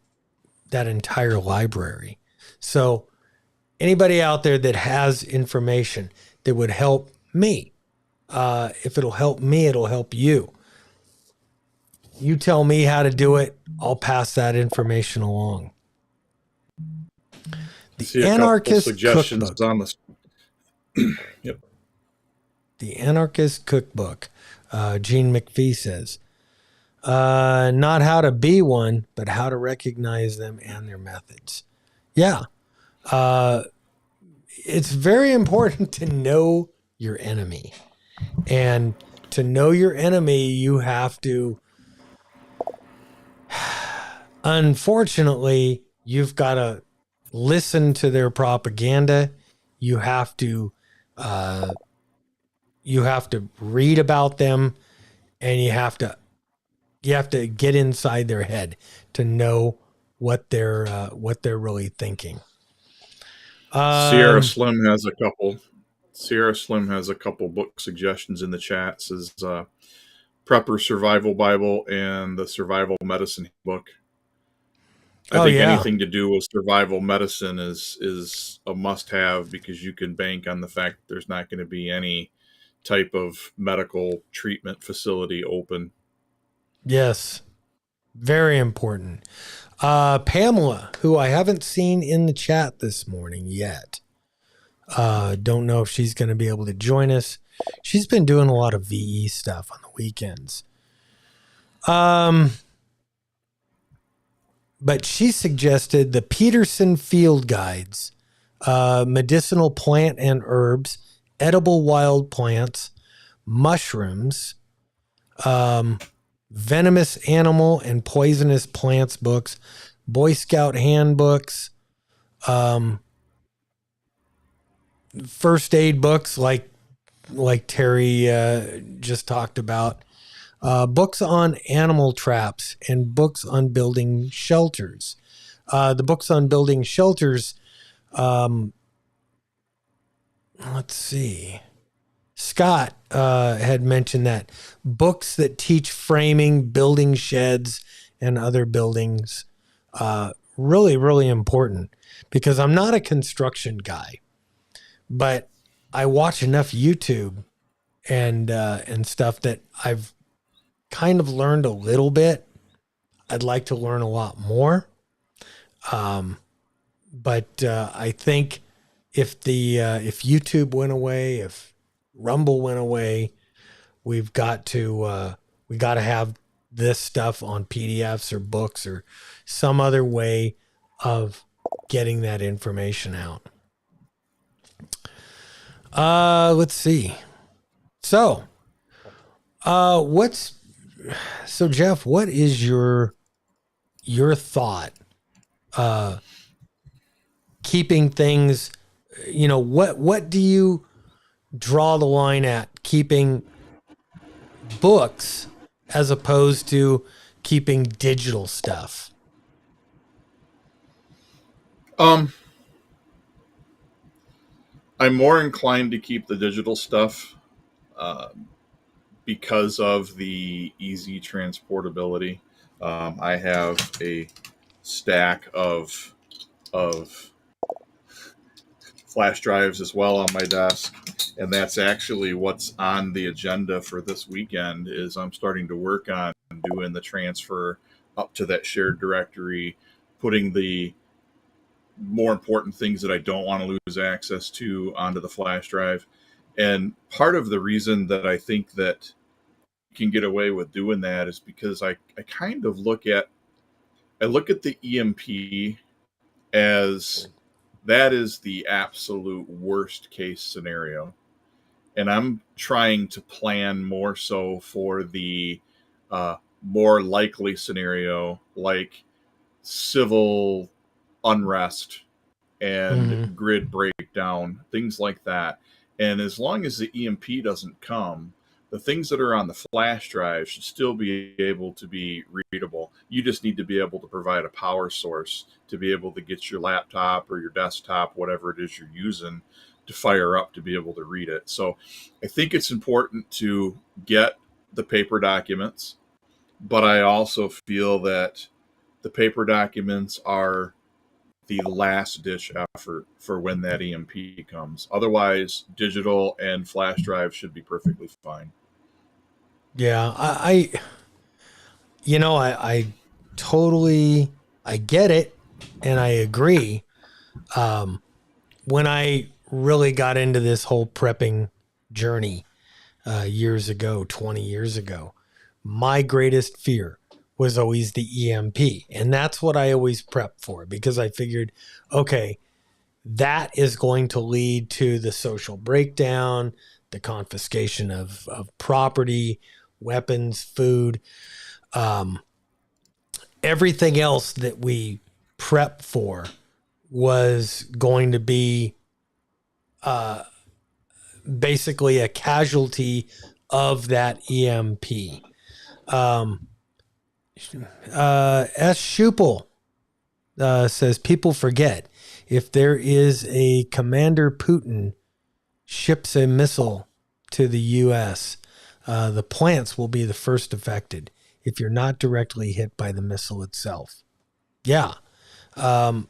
entire library. So anybody out there that has information that would help me, if it'll help me, it'll help you. You tell me how to do it. I'll pass that information along. The Anarchist suggestions Cookbook. on this. Yep. The Anarchist Cookbook. Gene McPhee says, not how to be one, but how to recognize them and their methods. Yeah. It's very important to know your enemy. And to know your enemy, you have to, unfortunately, you've got to listen to their propaganda. You have to read about them, and you have to get inside their head to know what they're really thinking. Sierra Slim has a couple. Sierra Slim has a couple book suggestions in the chat. Says Prepper Survival Bible and the Survival Medicine book. I think anything to do with survival medicine is a must-have, because you can bank on the fact that there's not going to be any type of medical treatment facility open. Yes, very important. Pamela, who I haven't seen in the chat this morning yet. Don't know if she's going to be able to join us. She's been doing a lot of VE stuff on the weekends. But she suggested the Peterson Field Guides, medicinal plant and herbs, edible wild plants, mushrooms, venomous animal and poisonous plants books, Boy Scout handbooks, first aid books like Terry just talked about, books on animal traps, and books on building shelters. The books on building shelters, let's see. Scott had mentioned that books that teach framing, building sheds, and other buildings, really, really important, because I'm not a construction guy, but I watch enough YouTube and stuff that I've kind of learned a little bit. I'd like to learn a lot more. But I think if YouTube went away, if Rumble went away, we got to have this stuff on PDFs or books or some other way of getting that information out. Let's see. So Jeff, what is your thought? Keeping things, what do you draw the line at keeping books as opposed to keeping digital stuff? I'm more inclined to keep the digital stuff uh, because of the easy transportability. I have a stack of flash drives as well on my desk, and that's actually what's on the agenda for this weekend. Is I'm starting to work on doing the transfer up to that shared directory, putting the more important things that I don't want to lose access to onto the flash drive. And part of the reason that I think that you can get away with doing that is because I kind of look at the EMP as that is the absolute worst case scenario. And I'm trying to plan more so for the more likely scenario, like civil unrest and Mm-hmm. grid breakdown, things like that. And as long as the EMP doesn't come, the things that are on the flash drive should still be able to be readable. You just need to be able to provide a power source to be able to get your laptop or your desktop, whatever it is you're using, to fire up to be able to read it. So I think it's important to get the paper documents, but I also feel that the paper documents are the last ditch effort for when that EMP comes. Otherwise, digital and flash drive should be perfectly fine. Yeah, I totally, I get it, and I agree. Um, when I really got into this whole prepping journey years ago, 20 years ago, my greatest fear was always the EMP. And that's what I always prepped for because I figured, okay, that is going to lead to the social breakdown, the confiscation of property, weapons, food, um, everything else that we prep for was going to be uh, basically a casualty of that EMP. Um, S. Schupel says people forget if there is a Commander Putin ships a missile to the U.S., the plants will be the first affected if you're not directly hit by the missile itself. Yeah. Um,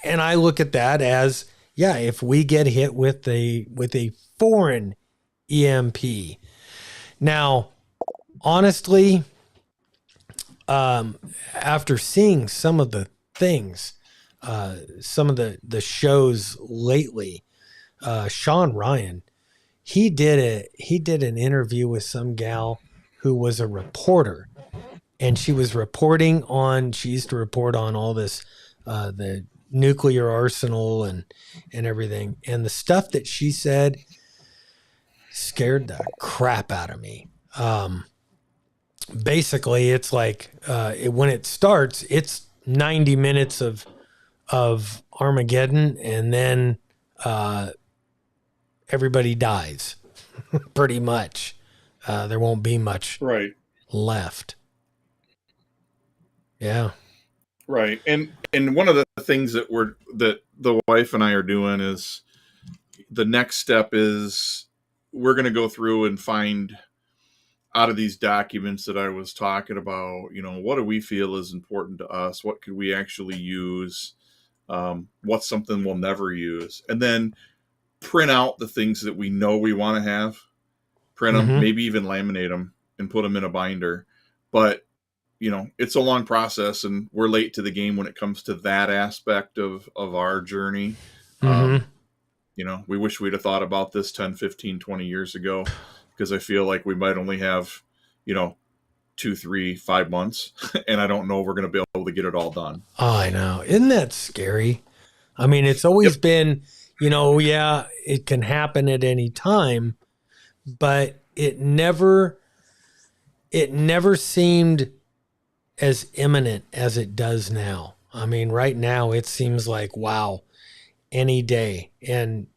and I look at that as, yeah, if we get hit with a foreign EMP. Now, honestly, after seeing some of the things, some of the shows lately, Sean Ryan, he did an interview with some gal who was a reporter, and she was reporting on. She used to report on all this, the nuclear arsenal and everything, and the stuff that she said scared the crap out of me. Basically, it's like when it starts, it's 90 minutes of Armageddon, and then everybody dies, pretty much. There won't be much Right. left. Yeah. Right. And one of the things that the wife and I are doing is the next step is we're going to go through and find out of these documents that I was talking about, what do we feel is important to us? What could we actually use? What's something we'll never use? And then print out the things that we know we want to have, print them, Mm-hmm. maybe even laminate them and put them in a binder. But, it's a long process and we're late to the game when it comes to that aspect of our journey. Mm-hmm. We wish we'd have thought about this 10, 15, 20 years ago, because I feel like we might only have, 2, 3, 5 months. And I don't know if we're going to be able to get it all done. Oh, I know. Isn't that scary? I mean, it's always Yep. been, yeah, it can happen at any time, but it never seemed as imminent as it does now. I mean, right now it seems like, wow, any day. And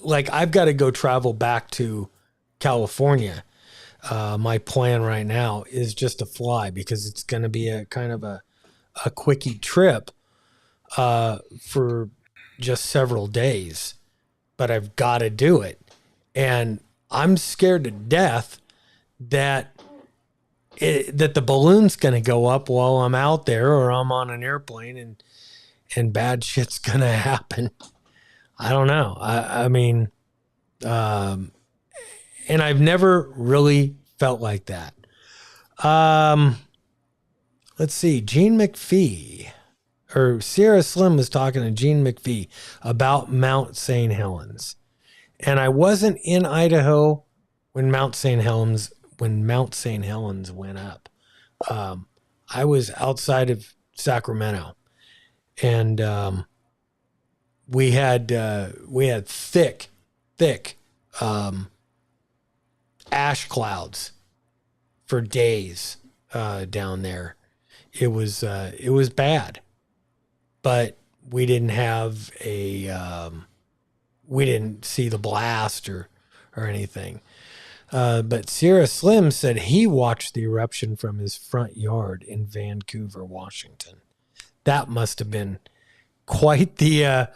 like, I've got to go travel back to California. My plan right now is just to fly because it's going to be a kind of a quickie trip for just several days. but I've got to do it. And I'm scared to death that that the balloon's going to go up while I'm out there, or I'm on an airplane, and bad shit's going to happen. I don't know. I mean, and I've never really felt like that. Let's see. Gene McPhee, or Sierra Slim was talking to Gene McPhee about Mount St. Helens. And I wasn't in Idaho when Mount St. Helens went up. I was outside of Sacramento, and we had thick ash clouds for days down there. It was bad, but we didn't have we didn't see the blast or anything. But Sierra Slim said he watched the eruption from his front yard in Vancouver, Washington. That must have been quite the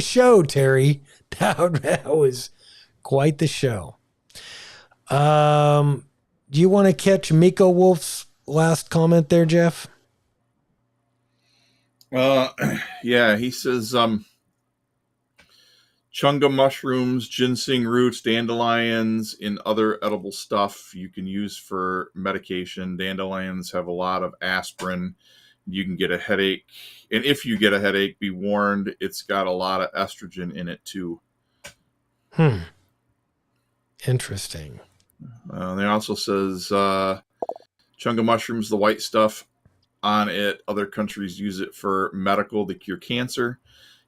show, Terry. That was quite the show. Do you want to catch Miko Wolf's last comment there, Jeff? Yeah, he says, chunga mushrooms, ginseng roots, dandelions, and other edible stuff you can use for medication. Dandelions have a lot of aspirin. You can get a headache. And if you get a headache, be warned, it's got a lot of estrogen in it too. Interesting. They also says chunga mushrooms, the white stuff on it. Other countries use it for medical to cure cancer.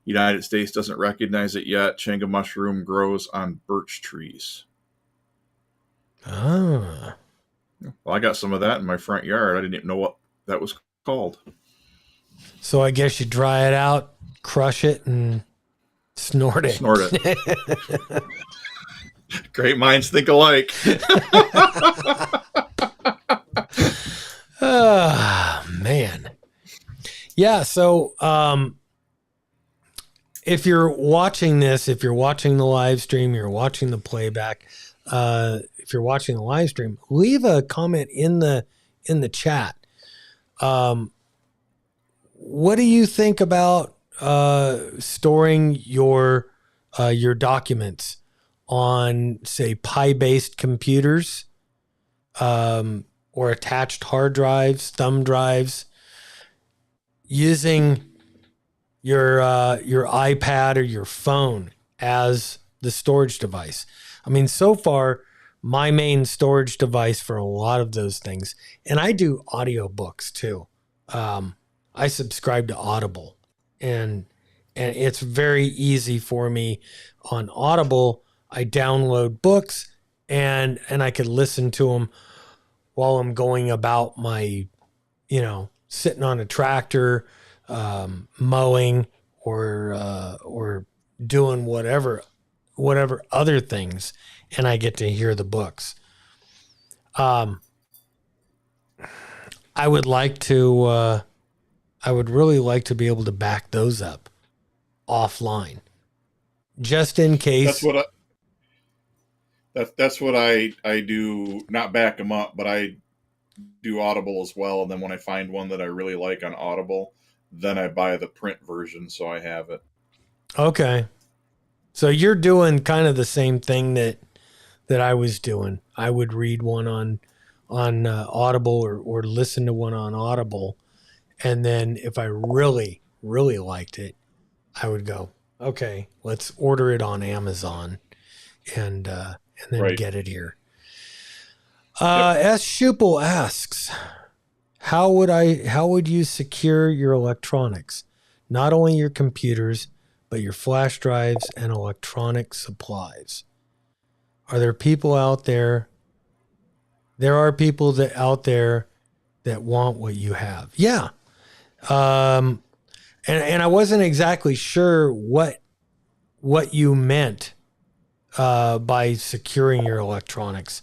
United States doesn't recognize it yet. Changa mushroom grows on birch trees. Ah. Well, I got some of that in my front yard. I didn't even know what that was called. So I guess you dry it out, crush it, and snort it. Snort it. Great minds think alike. Man. Yeah, so if you're watching this, if you're watching the live stream, you're watching the playback, if you're watching the live stream, leave a comment in the chat. What do you think about storing your documents on, say, Pi-based computers, or attached hard drives, thumb drives, using your iPad or your phone as the storage device? I mean, so far, my main storage device for a lot of those things, and I do audiobooks too. I subscribe to Audible, and it's very easy for me on Audible. I download books, and I could listen to them while I'm going about my, sitting on a tractor, mowing, or doing whatever other things, and I get to hear the books. I would really like to be able to back those up offline, just in case. That's what I do. Not back them up, but I do Audible as well. And then when I find one that I really like on Audible, then I buy the print version so I have it. Okay, so you're doing kind of the same thing that I was doing. I would read one on Audible, or listen to one on Audible, and then if I really, really liked it, I would go, okay, let's order it on Amazon, and then get it here. S. Schupel asks, how would you secure your electronics? Not only your computers, but your flash drives and electronic supplies. Are there people out there? There are people out there that want what you have. Yeah. And I wasn't exactly sure what you meant by securing your electronics.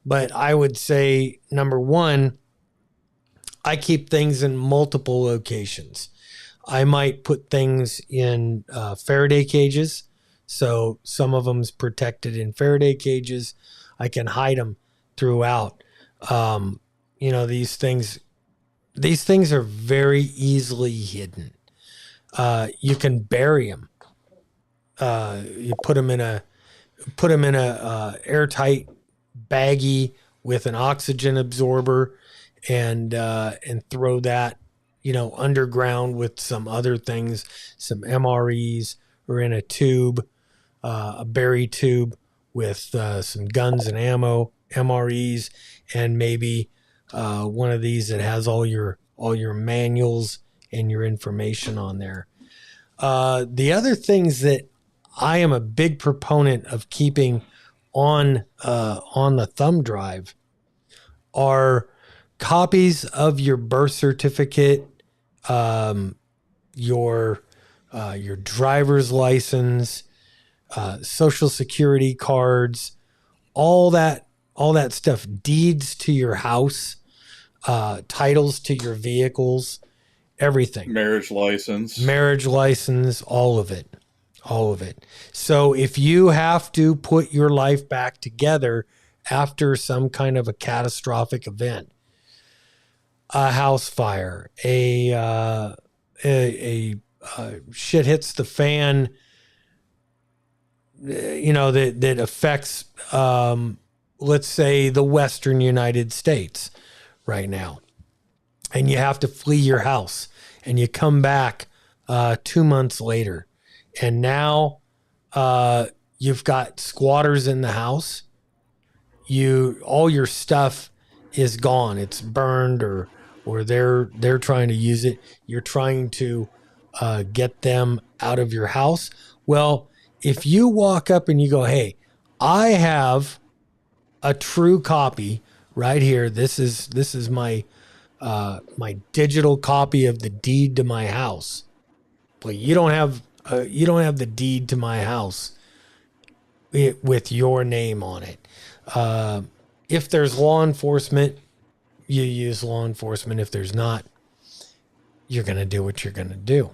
But I would say, number one, I keep things in multiple locations. I might put things in Faraday cages So some of them's protected in Faraday cages. I can hide them throughout. You know, these things are very easily hidden. You can bury them. You put them in a airtight baggie with an oxygen absorber, and throw that, you know, underground with some other things, some MREs, or in a tube, a berry tube with some guns and ammo, MREs, and maybe one of these that has all your manuals and your information on there. The other things that I am a big proponent of keeping on the thumb drive are copies of your birth certificate, your driver's license, social security cards, all that stuff, deeds to your house, titles to your vehicles, everything, Marriage license. all of it. So if you have to put your life back together after some kind of a catastrophic event, a house fire, a shit hits the fan, you know, that affects, let's say, the Western United States right now, and you have to flee your house, and you come back 2 months later, and now you've got squatters in the house. All your stuff is gone. It's burned, or they're trying to use it. You're trying to get them out of your house. Well, if you walk up and you go, "Hey, I have a true copy right here. This is my my digital copy of the deed to my house." Well, you don't have the deed to my house with your name on it. If there's law enforcement, you use law enforcement. If there's not, you're gonna do what you're gonna do.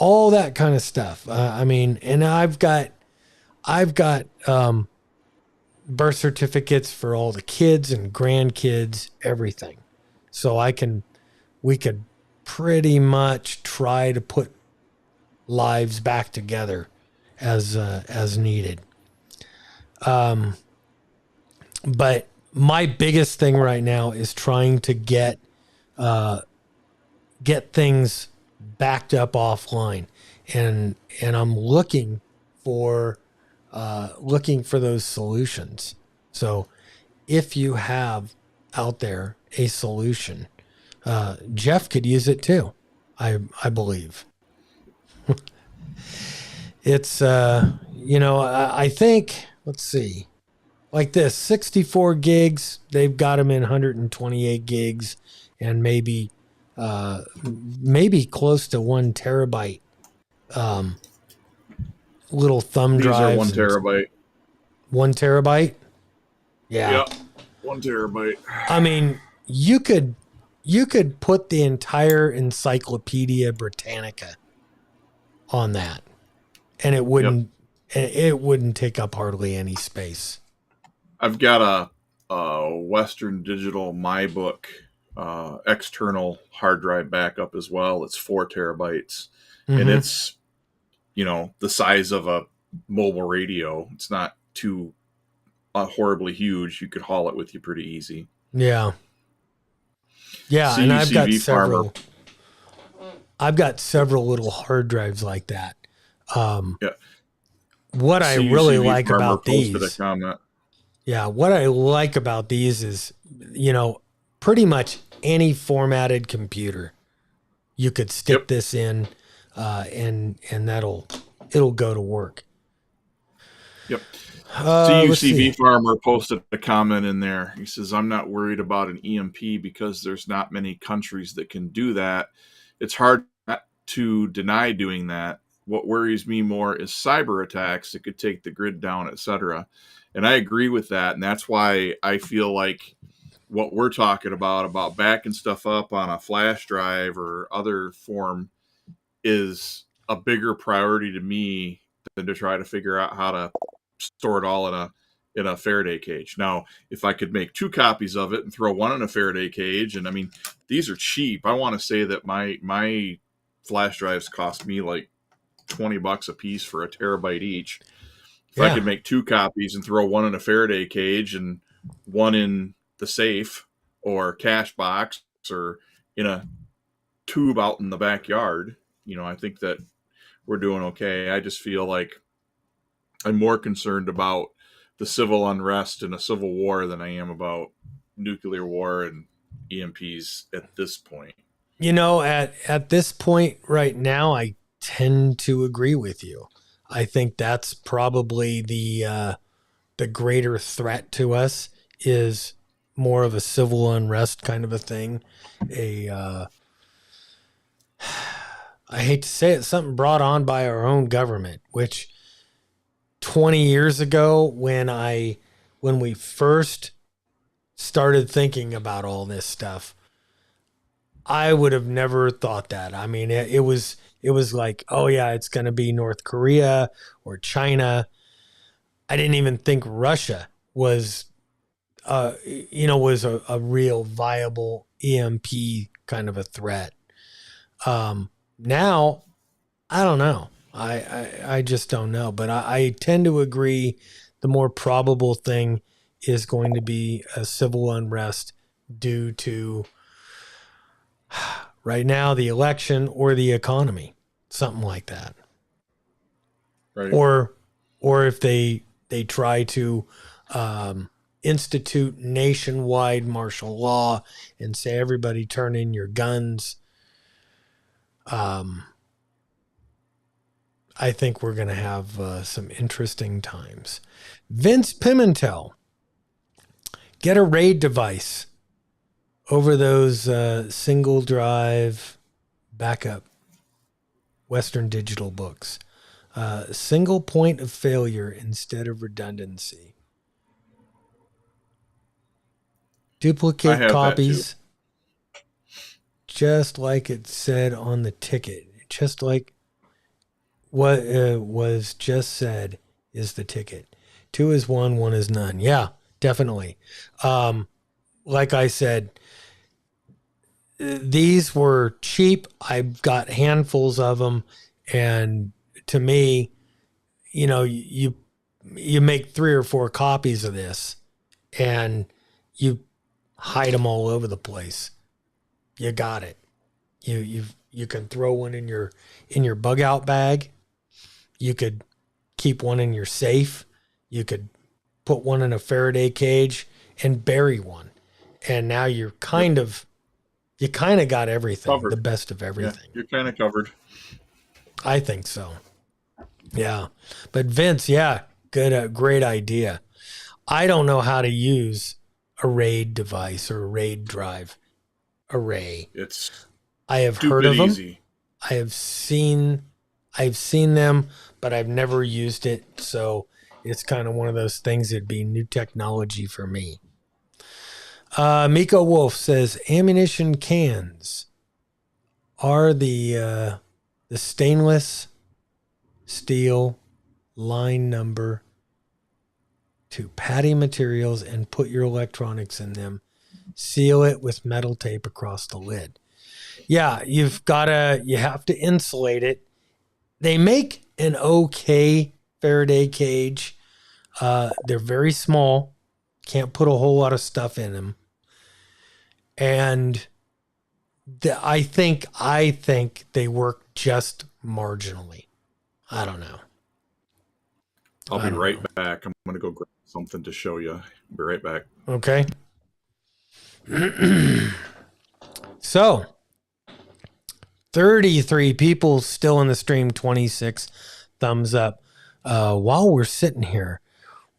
All that kind of stuff. I mean, and I've got birth certificates for all the kids and grandkids, everything. So we could pretty much try to put lives back together as needed. But my biggest thing right now is trying to get things backed up offline, and I'm looking for those solutions. So if you have out there a solution, Jeff could use it too. I believe. It's you know, I think, let's see, like this 64 gigs, they've got them in 128 gigs, and maybe close to 1 terabyte little thumb drives. These are 1 terabyte. 1 terabyte? Yeah. Yep. 1 terabyte. I mean, you could put the entire Encyclopedia Britannica on that, and it wouldn't take up hardly any space. I've got a Western Digital MyBook external hard drive backup as well. It's 4 terabytes, and it's, you know, the size of a mobile radio. It's not too horribly huge. You could haul it with you pretty easy. Yeah. Yeah, and I've got several. I've got several little hard drives like that. Yeah. What I really like about these, yeah, what I like about these is, you know, pretty much any formatted computer, you could stick this in, and it'll go to work. Yep. CUCV Farmer posted a comment in there. He says, "I'm not worried about an EMP because there's not many countries that can do that. It's hard not to deny doing that. What worries me more is cyber attacks that could take the grid down, etc." And I agree with that. And that's why I feel like what we're talking about backing stuff up on a flash drive or other form, is a bigger priority to me than to try to figure out how to store it all in a Faraday cage. Now, if I could make 2 copies of it and throw one in a Faraday cage, and I mean, these are cheap. I want to say that my flash drives cost me like $20 a piece for a terabyte each. If I could make 2 copies and throw one in a Faraday cage and one in the safe or cash box or in a tube out in the backyard, I think that we're doing okay. I just feel like I'm more concerned about the civil unrest and a civil war than I am about nuclear war and EMPs at this point. At this point right now, I tend to agree with you. I think that's probably the greater threat to us is more of a civil unrest kind of a thing. I hate to say it, something brought on by our own government, which 20 years ago when we first started thinking about all this stuff, I would have never thought that. I mean, it was like, oh yeah, it's going to be North Korea or China. I didn't even think Russia was a real viable EMP kind of a threat. Now, I don't know. I just don't know. But I tend to agree the more probable thing is going to be a civil unrest due to right now the election or the economy, something like that. Right. Or if they try to institute nationwide martial law and say everybody turn in your guns. I think we're going to have some interesting times. Vince Pimentel, get a RAID device over those single drive backup Western Digital books. Single point of failure instead of redundancy. Duplicate copies, just like it said on the ticket. Just like what was just said is the ticket. 2 is 1, 1 is none. Yeah, definitely. Like I said, these were cheap. I've got handfuls of them. And to me, you make 3 or 4 copies of this and you hide them all over the place. You got it. You can throw one in your bug out bag. You could keep one in your safe. You could put one in a Faraday cage and bury one. And now you kind of got everything, covered. The best of everything. Yeah, you're kind of covered. I think so. Yeah. But Vince, yeah, great idea. I don't know how to use a RAID device or a RAID drive array. I have heard of them. Easy. I've seen them, but I've never used it. So it's kind of one of those things that'd be new technology for me. Miko Wolf says ammunition cans are the stainless steel line number to patty materials and put your electronics in them. Seal it with metal tape across the lid. Yeah, you have to insulate it. They make an okay Faraday cage. They're very small. Can't put a whole lot of stuff in them. And I think they work just marginally. I don't know. I'll be right back. I'm going to go grab something to show you. I'll be right back. Okay. So, 33 people still in the stream, 26 thumbs up. While we're sitting here,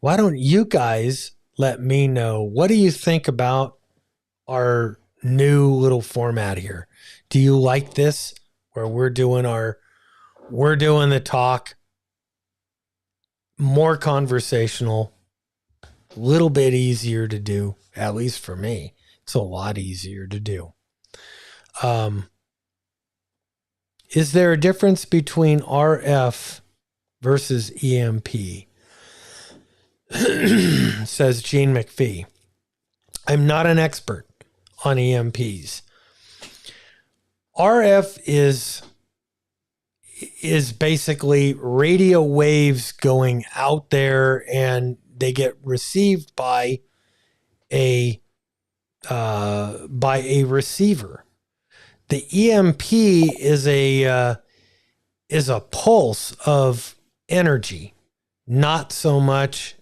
why don't you guys let me know, what do you think about our new little format here? Do you like this, where we're doing the talk, more conversational, a little bit easier to do, at least for me. It's a lot easier to do. Is there a difference between RF versus EMP? Says Gene McPhee. I'm not an expert on EMPs. RF is basically radio waves going out there, and they get received by a receiver. The EMP is a pulse of energy, not so much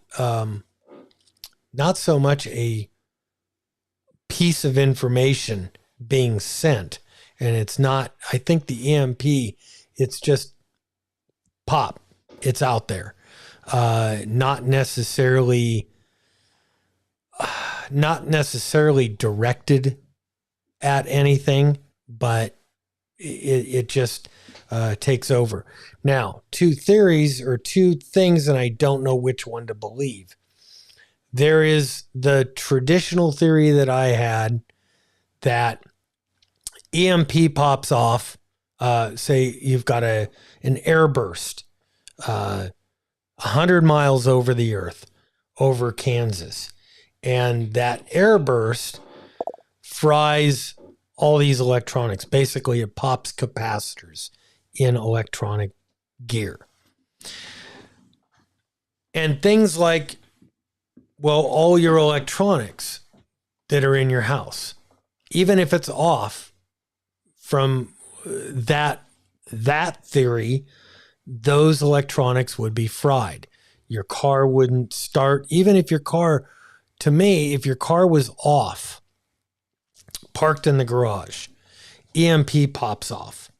a piece of information being sent. And it's not, I think the EMP, it's just pop. It's out there. Not necessarily directed at anything, but it just takes over. Now, two theories or two things, and I don't know which one to believe. There is the traditional theory that I had that EMP pops off. Say you've got an airburst 100 miles over the earth, over Kansas. And that airburst fries all these electronics. Basically, it pops capacitors in electronic gear. And things like, well, all your electronics that are in your house, even if it's off from that theory, those electronics would be fried. Your car wouldn't start. Even if your car, to me, if your car was off, parked in the garage, EMP pops off.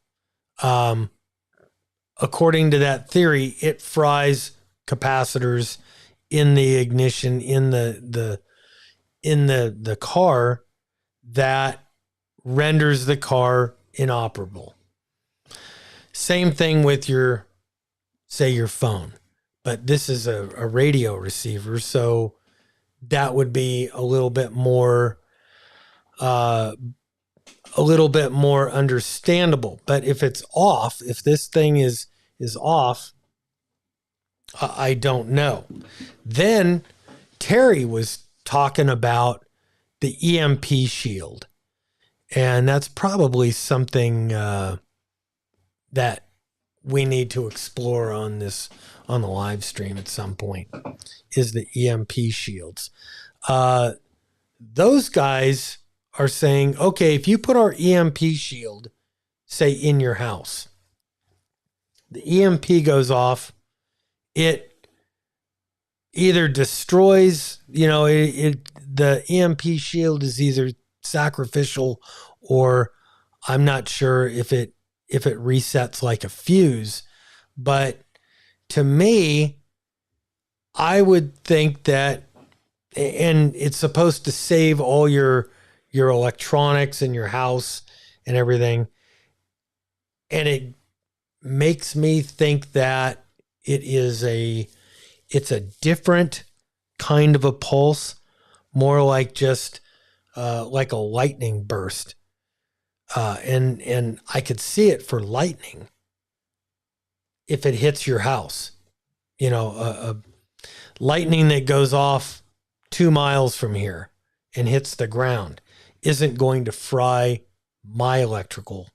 According to that theory, it fries capacitors in the ignition in the car that renders the car inoperable. Same thing with your phone, but this is a radio receiver, so that would be a little bit more understandable. But if it's off, if this thing is off, I don't know. Then Terry was talking about the EMP shield, and that's probably something that we need to explore on the live stream at some point, is the EMP shields. Those guys are saying, okay, if you put our EMP shield, say, in your house, the EMP goes off, it either destroys, the EMP shield is either sacrificial, or I'm not sure if it resets like a fuse. But to me, I would think that, and it's supposed to save all your electronics in your house and everything. And it makes me think that it's a different kind of a pulse, more like just like a lightning burst. And I could see it for lightning if it hits your house. A lightning that goes off 2 miles from here and hits the ground isn't going to fry my electrical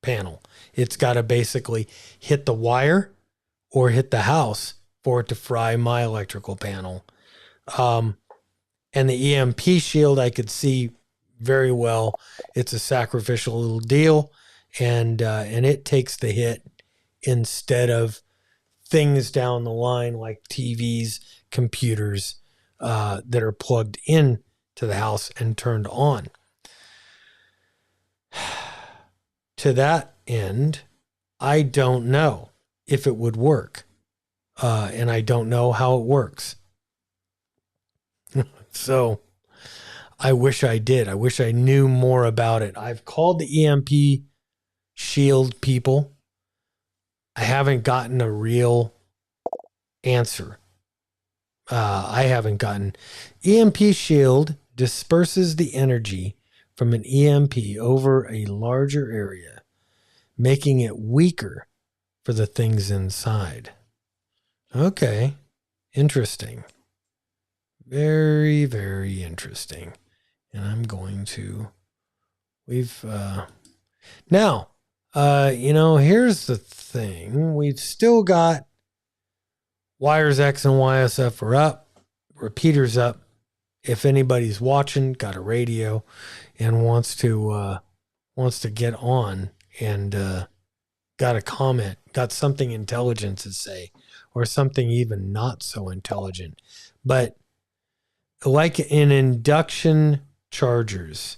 panel. It's got to basically hit the wire or hit the house for it to fry my electrical panel. And the EMP shield, I could see very well. It's a sacrificial little deal, and it takes the hit instead of things down the line like TVs, computers that are plugged in to the house and turned on. To that end, I don't know if it would work, and I don't know how it works. So I wish I did. I wish I knew more about it. I've called the EMP shield people. I haven't gotten a real answer. I haven't gotten. EMP shield disperses the energy from an EMP over a larger area, making it weaker for the things inside. Okay. Interesting. Very, very interesting. And I'm going to, now, here's the thing. We've still got wires X and YSF are up, repeaters up. If anybody's watching, got a radio and wants to get on and got a comment, got something intelligent to say, or something even not so intelligent. But like in induction chargers,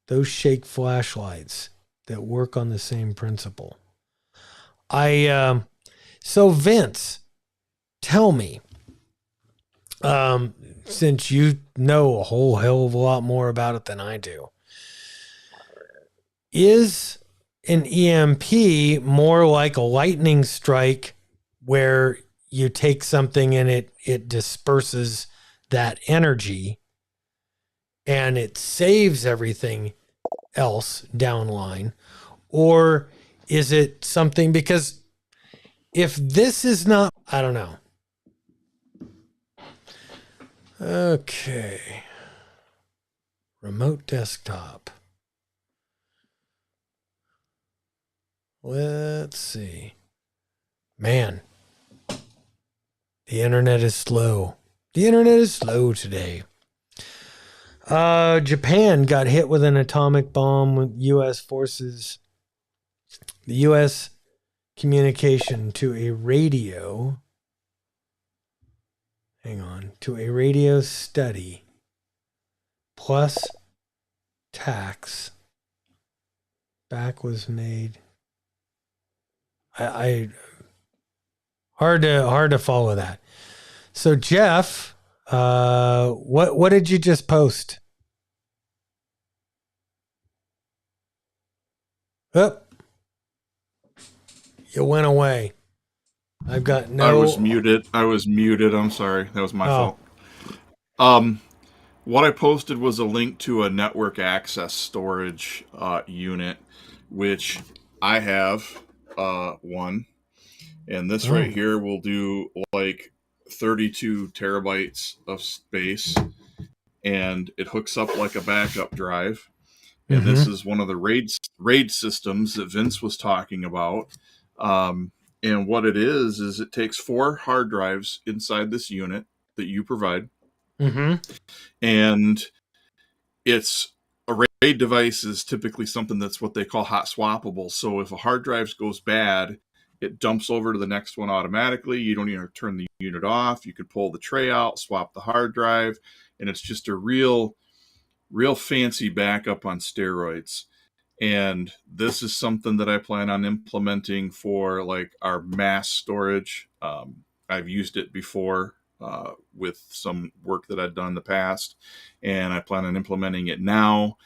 those shake flashlights that work on the same principle. So Vince, tell me, since you know a whole hell of a lot more about it than I do, is an EMP more like a lightning strike where you take something and it disperses that energy and it saves everything else downline? Or is it something, because if this is not, I don't know. Okay. Remote desktop. Let's see. Man, the internet is slow. The internet is slow today. Japan got hit with an atomic bomb with U.S. forces. The U.S. communication to a radio. Hang on. To a radio study. Plus tax. Back was made. I hard to follow that. So Jeff, what did you just post? Oh, you went away. I've got no. I was muted. I'm sorry. That was my fault. What I posted was a link to a network access storage unit, which I have one. And this right here will do like 32 terabytes of space, and it hooks up like a backup drive. And this is one of the RAID systems that Vince was talking about. And what it is it takes 4 hard drives inside this unit that you provide. And it's a RAID device is typically something that's what they call hot swappable. So if a hard drive goes bad, it dumps over to the next one automatically. You don't even have to turn the unit off. You could pull the tray out, swap the hard drive, and it's just a real fancy backup on steroids. And this is something that I plan on implementing for like our mass storage. I've used it before with some work that I've done in the past, and I plan on implementing it now.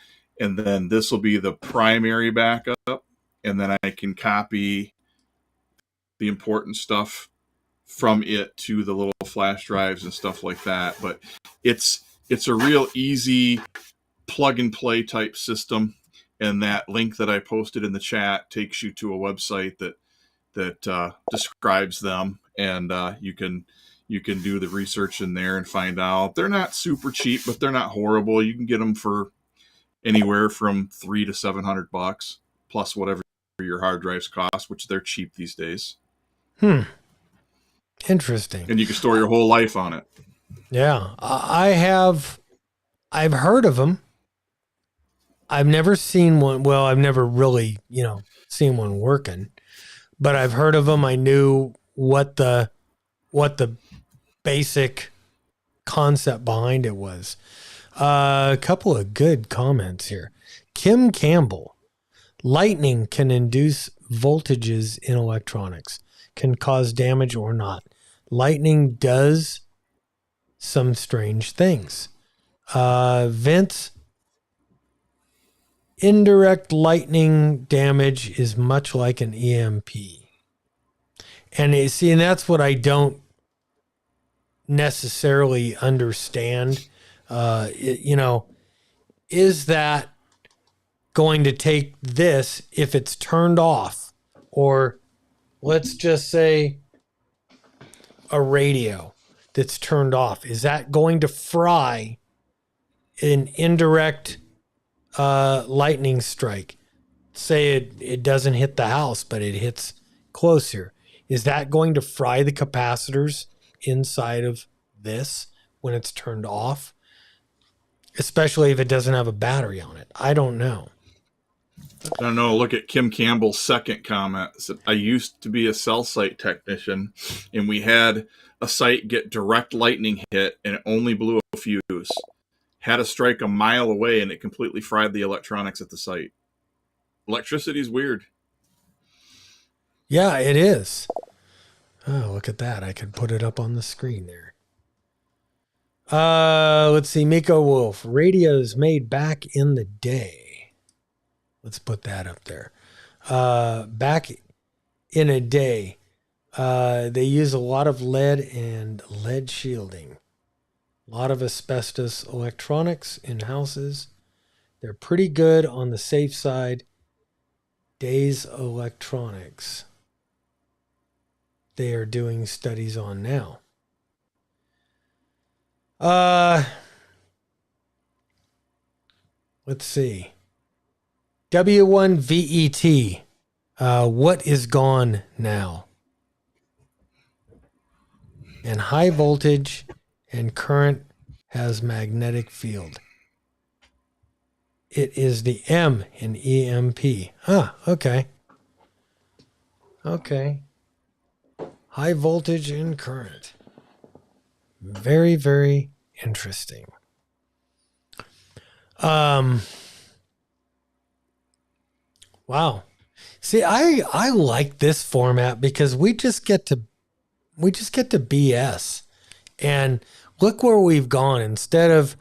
And then this will be the primary backup, and then I can copy the important stuff from it to the little flash drives and stuff like that. But it's a real easy plug and play type system. And that link that I posted in the chat takes you to a website that describes them, and you can do the research in there and find out. They're not super cheap, but they're not horrible. You can get them for anywhere from $300 to $700 plus whatever your hard drives cost, which they're cheap these days. Interesting. And you can store your whole life on it. Yeah, I've heard of them. I've never seen one. Well, I've never really, seen one working, but I've heard of them. I knew what the basic concept behind it was. A couple of good comments here. Kim Campbell, lightning can induce voltages in electronics, can cause damage or not. Lightning does some strange things. Vince, indirect lightning damage is much like an EMP. And that's what I don't necessarily understand. Is that going to take this if it's turned off, or let's just say a radio that's turned off? Is that going to fry an indirect lightning strike? Say it doesn't hit the house, but it hits closer. Is that going to fry the capacitors inside of this when it's turned off? Especially if it doesn't have a battery on it. I don't know. I don't know. Look at Kim Campbell's second comment. It said, I used to be a cell site technician, and we had a site get direct lightning hit, and it only blew a fuse. Had a strike a mile away, and it completely fried the electronics at the site. Electricity is weird. Yeah, it is. Oh, look at that. I could put it up on the screen there. Let's see. Miko Wolf. Radios made back in the day. Let's put that up there. Back in a day, they use a lot of lead and lead shielding. A lot of asbestos electronics in houses. They're pretty good on the safe side. Days Electronics. They are doing studies on now. Let's see. W1VET. What is gone now? And high voltage and current has magnetic field. It is the M in EMP. Ah, okay. Okay. High voltage and current. Very, very interesting. Wow. See, I like this format because we just get to BS. And look where we've gone instead of,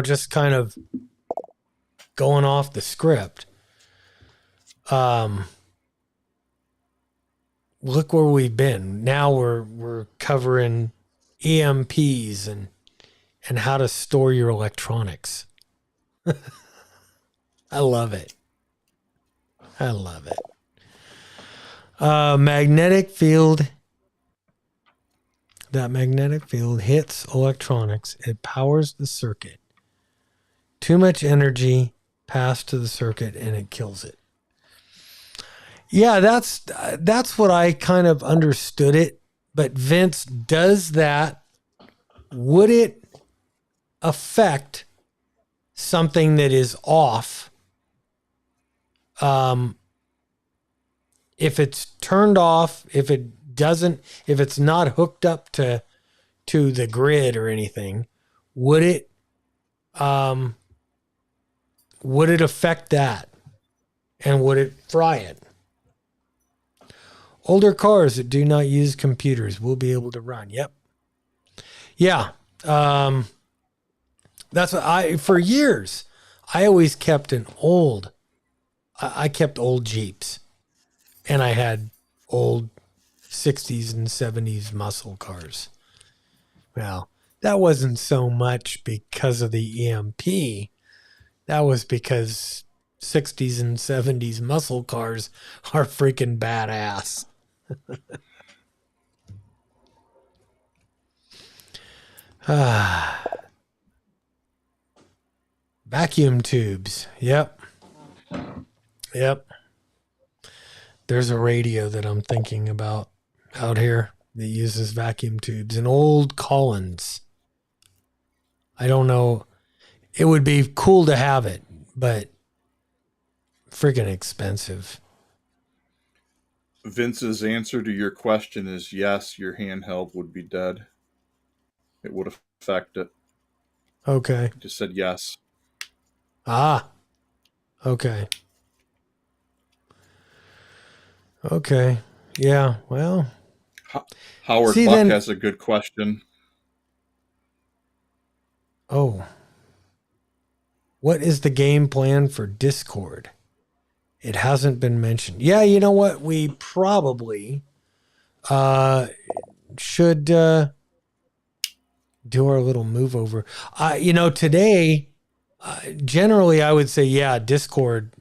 just kind of going off the script. Look where we've been. Now we're covering EMPs and how to store your electronics. I love it. I love it. Magnetic field. That magnetic field hits electronics. It powers the circuit. Too much energy passed to the circuit and it kills it. Yeah, that's what I kind of understood it. But Vince, does that, would it affect something that is off? If it's turned off, if it's not hooked up to the grid or anything, would it affect that? And would it fry it? Older cars that do not use computers will be able to run. Yep. Yeah. That's what for years, I always kept I kept old Jeeps, and I had old 60s and 70s muscle cars. Well, that wasn't so much because of the EMP. That was because 60s and 70s muscle cars are freaking badass. Vacuum tubes. Yep. There's a radio that I'm thinking about out here that uses vacuum tubes. An old Collins. I don't know. It would be cool to have it, but freaking expensive. Vince's answer to your question is yes, your handheld would be dead. It would affect it. Okay. He just said yes. Ah. Okay. Okay. Yeah. Well. Howard Buck has a good question. Oh. What is the game plan for Discord? It hasn't been mentioned. Yeah, you know what? We probably should do our little move over. Today Generally, I would say, yeah, Discord.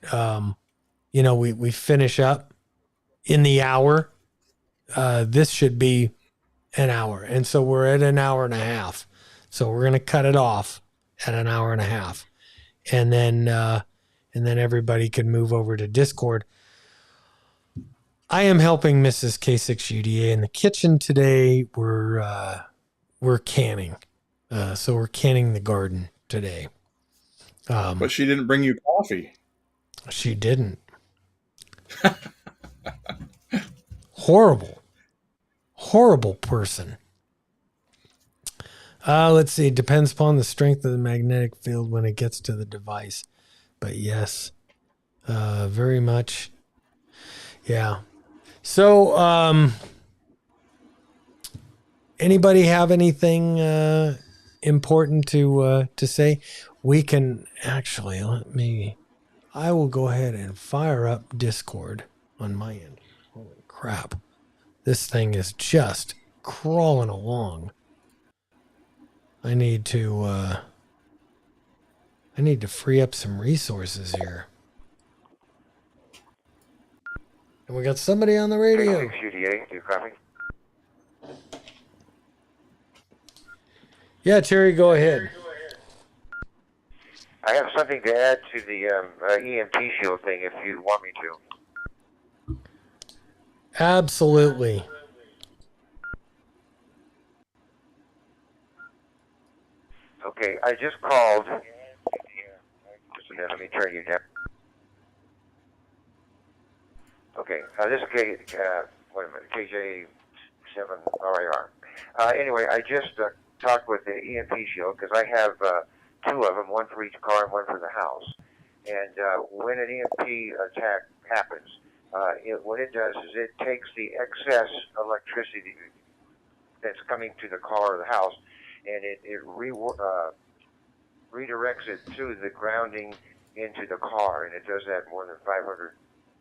We finish up in the hour. This should be an hour, and so we're at an hour and a half. So we're gonna cut it off at an hour and a half, and then everybody can move over to Discord. I am helping Mrs. K6UDA in the kitchen today. We're canning, so we're canning the garden today. But she didn't bring you coffee. She didn't. Horrible person. Let's see. It depends upon the strength of the magnetic field when it gets to the device. But yes, very much. Yeah. So, anybody have anything important to say? We can actually I will go ahead and fire up Discord on my end. Holy crap. This thing is just crawling along. I need to free up some resources here. And we got somebody on the radio. SHTF, do you copy? Yeah, Terry, go ahead. I have something to add to the EMP shield thing if you want me to. Absolutely. Okay, I just called. Just a minute, let me turn you down. Okay, this is wait a minute, KJ7RIR. Anyway, I just talked with the EMP shield because I have two of them, one for each car and one for the house. And when an EMP attack happens, what it does is it takes the excess electricity that's coming to the car or the house, and it redirects it to the grounding into the car, and it does that more than 500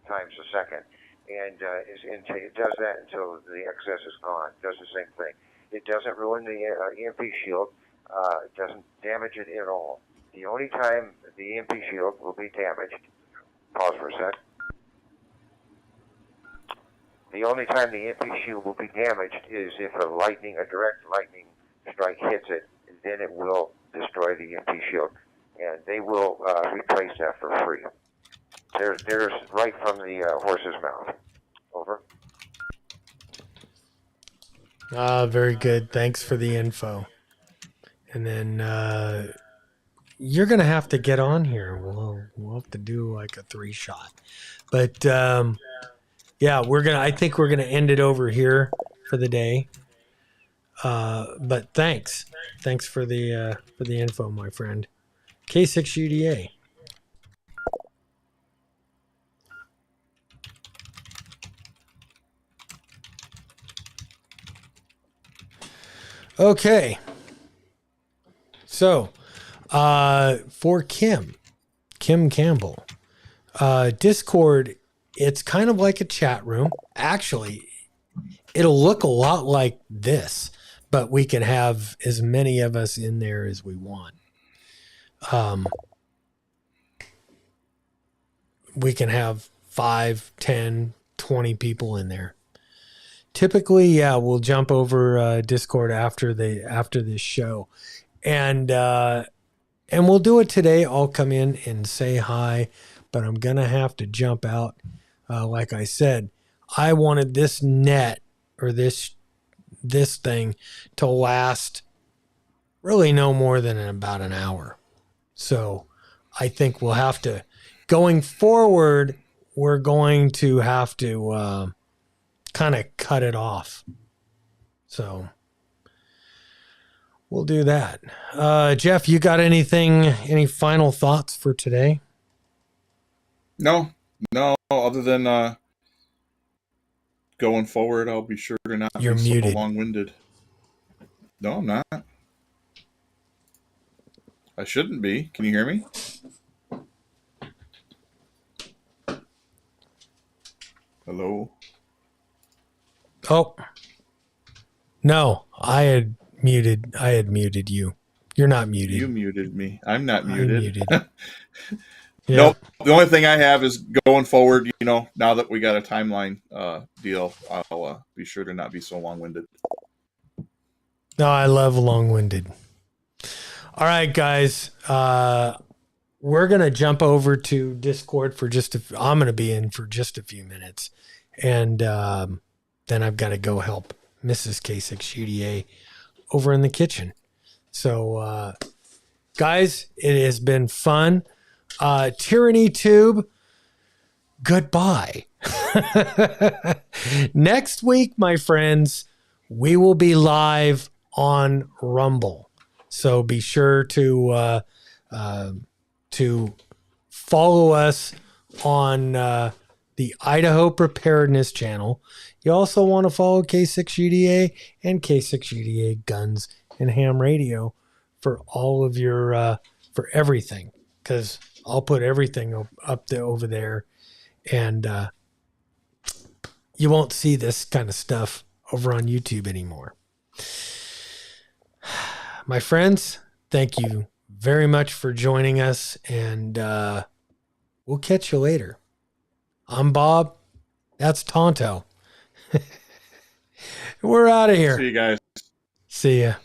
times a second. And it does that until the excess is gone. It does the same thing. It doesn't ruin the EMP shield. It doesn't damage it at all. The only time the EMP shield will be damaged, pause for a sec. The only time the EMP shield will be damaged is if a direct lightning strike hits it, then it will destroy the EMP shield. And they will replace that for free. There's right from the horse's mouth. Over. Very good. Thanks for the info. And then you're gonna have to get on here. We'll have to do like a 3-shot. But yeah, I think we're gonna end it over here for the day. But thanks for the info, my friend. K6UDA. Okay. So, for Kim Campbell, Discord, it's kind of like a chat room. Actually, it'll look a lot like this, but we can have as many of us in there as we want. We can have 5, 10, 20 people in there. Typically, yeah, we'll jump over Discord after this show, and we'll do it today. I'll come in and say hi, but I'm gonna have to jump out. Like I said, I wanted this net or this thing to last really no more than about an hour. So I think we'll have to, going forward, we're going to have to kind of cut it off. So we'll do that. Jeff, you got any final thoughts for today? No, other than going forward, I'll be sure to not You're be muted. so long-winded. No, I'm not. I shouldn't be. Can you hear me? Hello? Oh. No, I had muted you. You're not muted. You muted me. I'm not I'm muted. muted. Nope. The only thing I have is going forward, now that we got a timeline deal, I'll be sure to not be so long-winded. No, I love long-winded. All right, guys. We're going to jump over to Discord for I'm going to be in for just a few minutes. And then I've got to go help Mrs. K6UDA over in the kitchen. So, guys, it has been fun. Tyranny Tube, goodbye. Next week, my friends, we will be live on Rumble. So be sure to follow us on the Idaho Preparedness channel. You also want to follow K6UDA and K6UDA Guns and Ham Radio for all of your for everything, because I'll put everything up there over there, and you won't see this kind of stuff over on YouTube anymore. My friends, thank you very much for joining us, and we'll catch you later. I'm Bob. That's Tonto. We're out of here. See you guys. See ya.